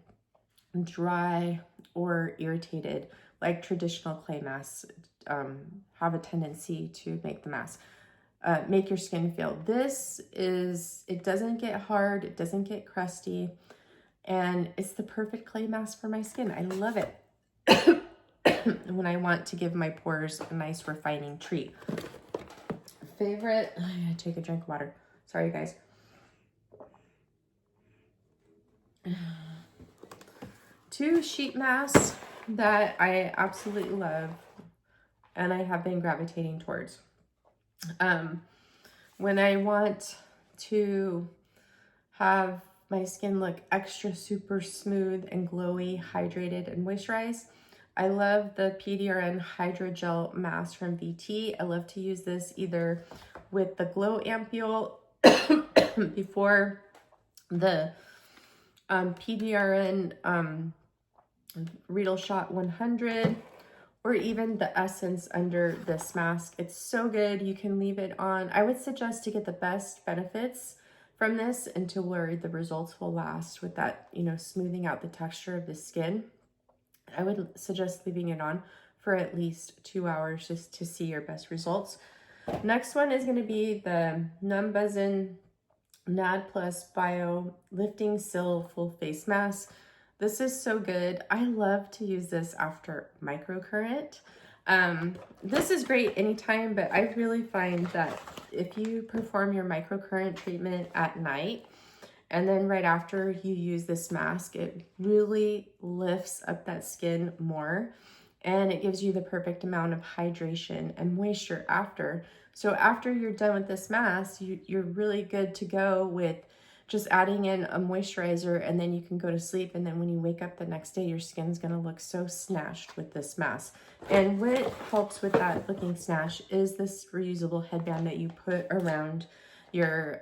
A: dry or irritated like traditional clay masks have a tendency to make the mask. Make your skin feel. It doesn't get hard, it doesn't get crusty, and it's the perfect clay mask for my skin. I love it when I want to give my pores a nice refining treat. Favorite, I gotta take a drink of water. Sorry, guys. Two sheet masks that I absolutely love and I have been gravitating towards. When I want to have my skin look extra super smooth and glowy, hydrated and moisturized, I love the PDRN Hydrogel Mask from VT. I love to use this either with the Glow Ampule before the PDRN Riedel Shot 100, or even the essence under this mask. It's so good. You can leave it on. I would suggest to get the best benefits from this and to where the results will last with that, smoothing out the texture of the skin. I would suggest leaving it on for at least 2 hours just to see your best results. Next one is going to be the Numbuzin NAD Plus Bio Lifting Sil Full Face Mask. This is so good. I love to use this after microcurrent. This is great anytime, but I really find that if you perform your microcurrent treatment at night and then right after you use this mask, it really lifts up that skin more and it gives you the perfect amount of hydration and moisture after. So after you're done with this mask, you're really good to go with just adding in a moisturizer, and then you can go to sleep. And then when you wake up the next day, your skin's gonna look so snatched with this mask. And what helps with that looking snatched is this reusable headband that you put around your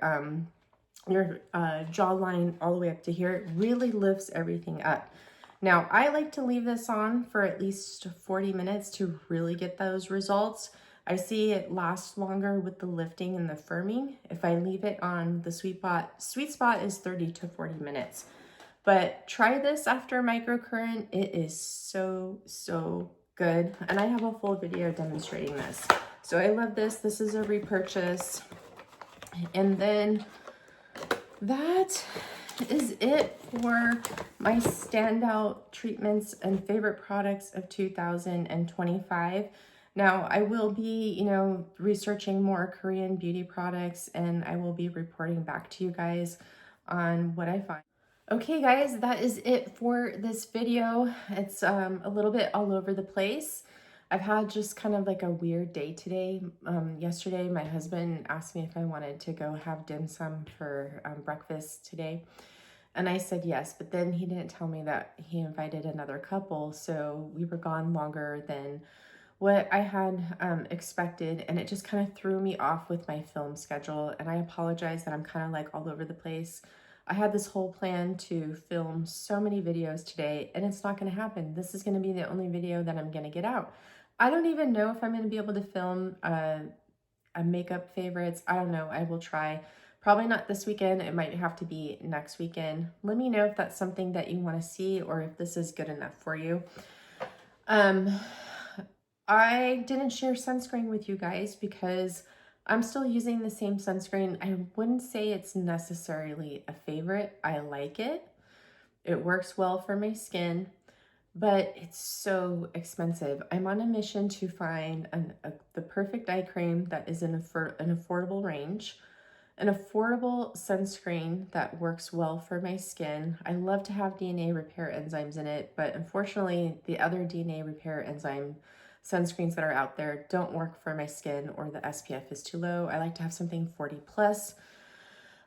A: jawline all the way up to here. It really lifts everything up. Now, I like to leave this on for at least 40 minutes to really get those results. I see it lasts longer with the lifting and the firming if I leave it on the sweet spot is 30 to 40 minutes. But try this after microcurrent. It is so good. And I have a full video demonstrating this. So I love this. This is a repurchase. And then that is it for my standout treatments and favorite products of 2025. Now, I will be, researching more Korean beauty products, and I will be reporting back to you guys on what I find. Okay, guys, that is it for this video. It's a little bit all over the place. I've had just kind of like a weird day today. Yesterday, my husband asked me if I wanted to go have dim sum for breakfast today. And I said yes, but then he didn't tell me that he invited another couple. So we were gone longer than what I had expected. And it just kind of threw me off with my film schedule. And I apologize that I'm kind of like all over the place. I had this whole plan to film so many videos today, and it's not going to happen. This is going to be the only video that I'm going to get out. I don't even know if I'm going to be able to film a makeup favorites. I don't know. I will try. Probably not this weekend. It might have to be next weekend. Let me know if that's something that you want to see or if this is good enough for you. I didn't share sunscreen with you guys because I'm still using the same sunscreen. I wouldn't say it's necessarily a favorite. I like it. It works well for my skin, but it's so expensive. I'm on a mission to find the perfect eye cream that is in an affordable range, an affordable sunscreen that works well for my skin. I love to have DNA repair enzymes in it, but unfortunately, the other DNA repair enzyme sunscreens that are out there don't work for my skin, or the SPF is too low. I like to have something 40 plus.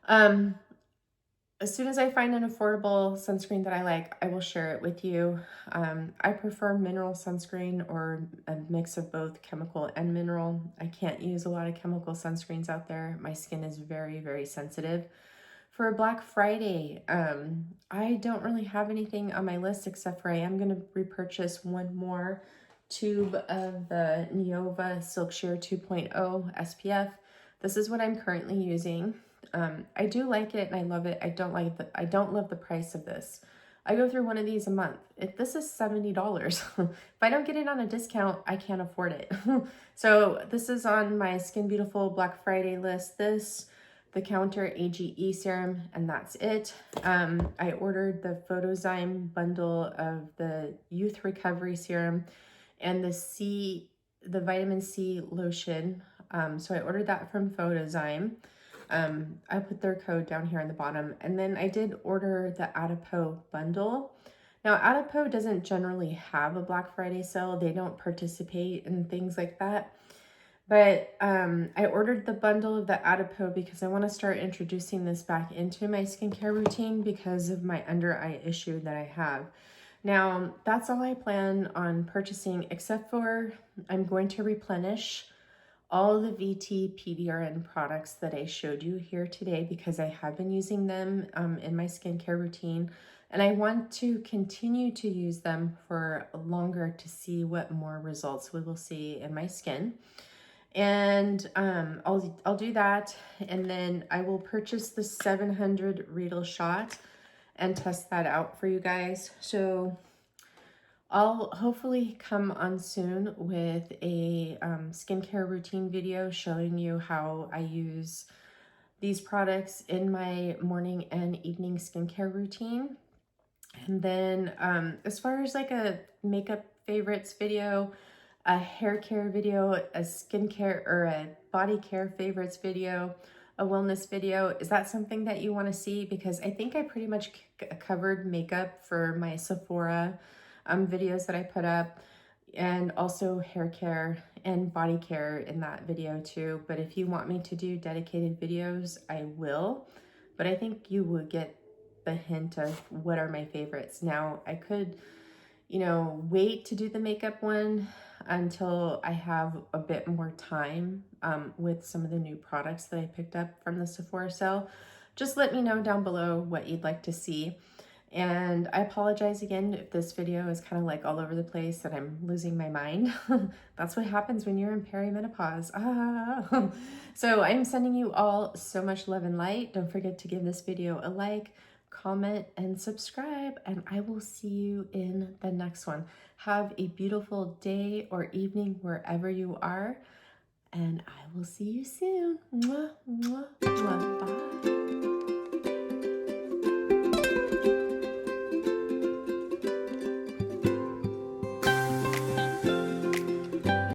A: As soon as I find an affordable sunscreen that I like, I will share it with you. I prefer mineral sunscreen or a mix of both chemical and mineral. I can't use a lot of chemical sunscreens out there. My skin is very sensitive. For Black Friday, I don't really have anything on my list except for I am going to repurchase one more tube of the Neova Silk Sheer 2.0 SPF. This is what I'm currently using. I do like it and I love it. I don't love the price of this. I go through one of these a month. This is $70. If I don't get it on a discount, I can't afford it. So this is on my Skin Beautiful Black Friday list. The Counter AGE serum, and that's it. I ordered the Photozyme bundle of the Youth Recovery serum and the vitamin C lotion. So I ordered that from Photozyme. I put their code down here on the bottom. And then I did order the Adipo bundle. Now, Adipo doesn't generally have a Black Friday sale. They don't participate in things like that. But I ordered the bundle of the Adipo because I want to start introducing this back into my skincare routine because of my under eye issue that I have. Now, that's all I plan on purchasing, except for I'm going to replenish all the VT PDRN products that I showed you here today because I have been using them in my skincare routine, and I want to continue to use them for longer to see what more results we will see in my skin. And I'll do that, and then I will purchase the 700 Riedel shot and test that out for you guys. So I'll hopefully come on soon with a skincare routine video showing you how I use these products in my morning and evening skincare routine. And then as far as like a makeup favorites video, a hair care video, a skincare or a body care favorites video, a wellness video, is that something that you want to see? Because I think I pretty much covered makeup for my Sephora videos that I put up. and also hair care and body care in that video too. But if you want me to do dedicated videos, I will. But I think you will get the hint of what are my favorites. Now, I could, you know, wait to do the makeup one until I have a bit more time with some of the new products that I picked up from the Sephora sale. Just let me know down below what you'd like to see. And I apologize again if this video is kind of like all over the place and I'm losing my mind. That's what happens when you're in perimenopause. Ah. So I'm sending you all so much love and light. Don't forget to give this video a like, comment, and subscribe, and I will see you in the next one. Have a beautiful day or evening wherever you are, and I will see you soon. Mwah, mwah.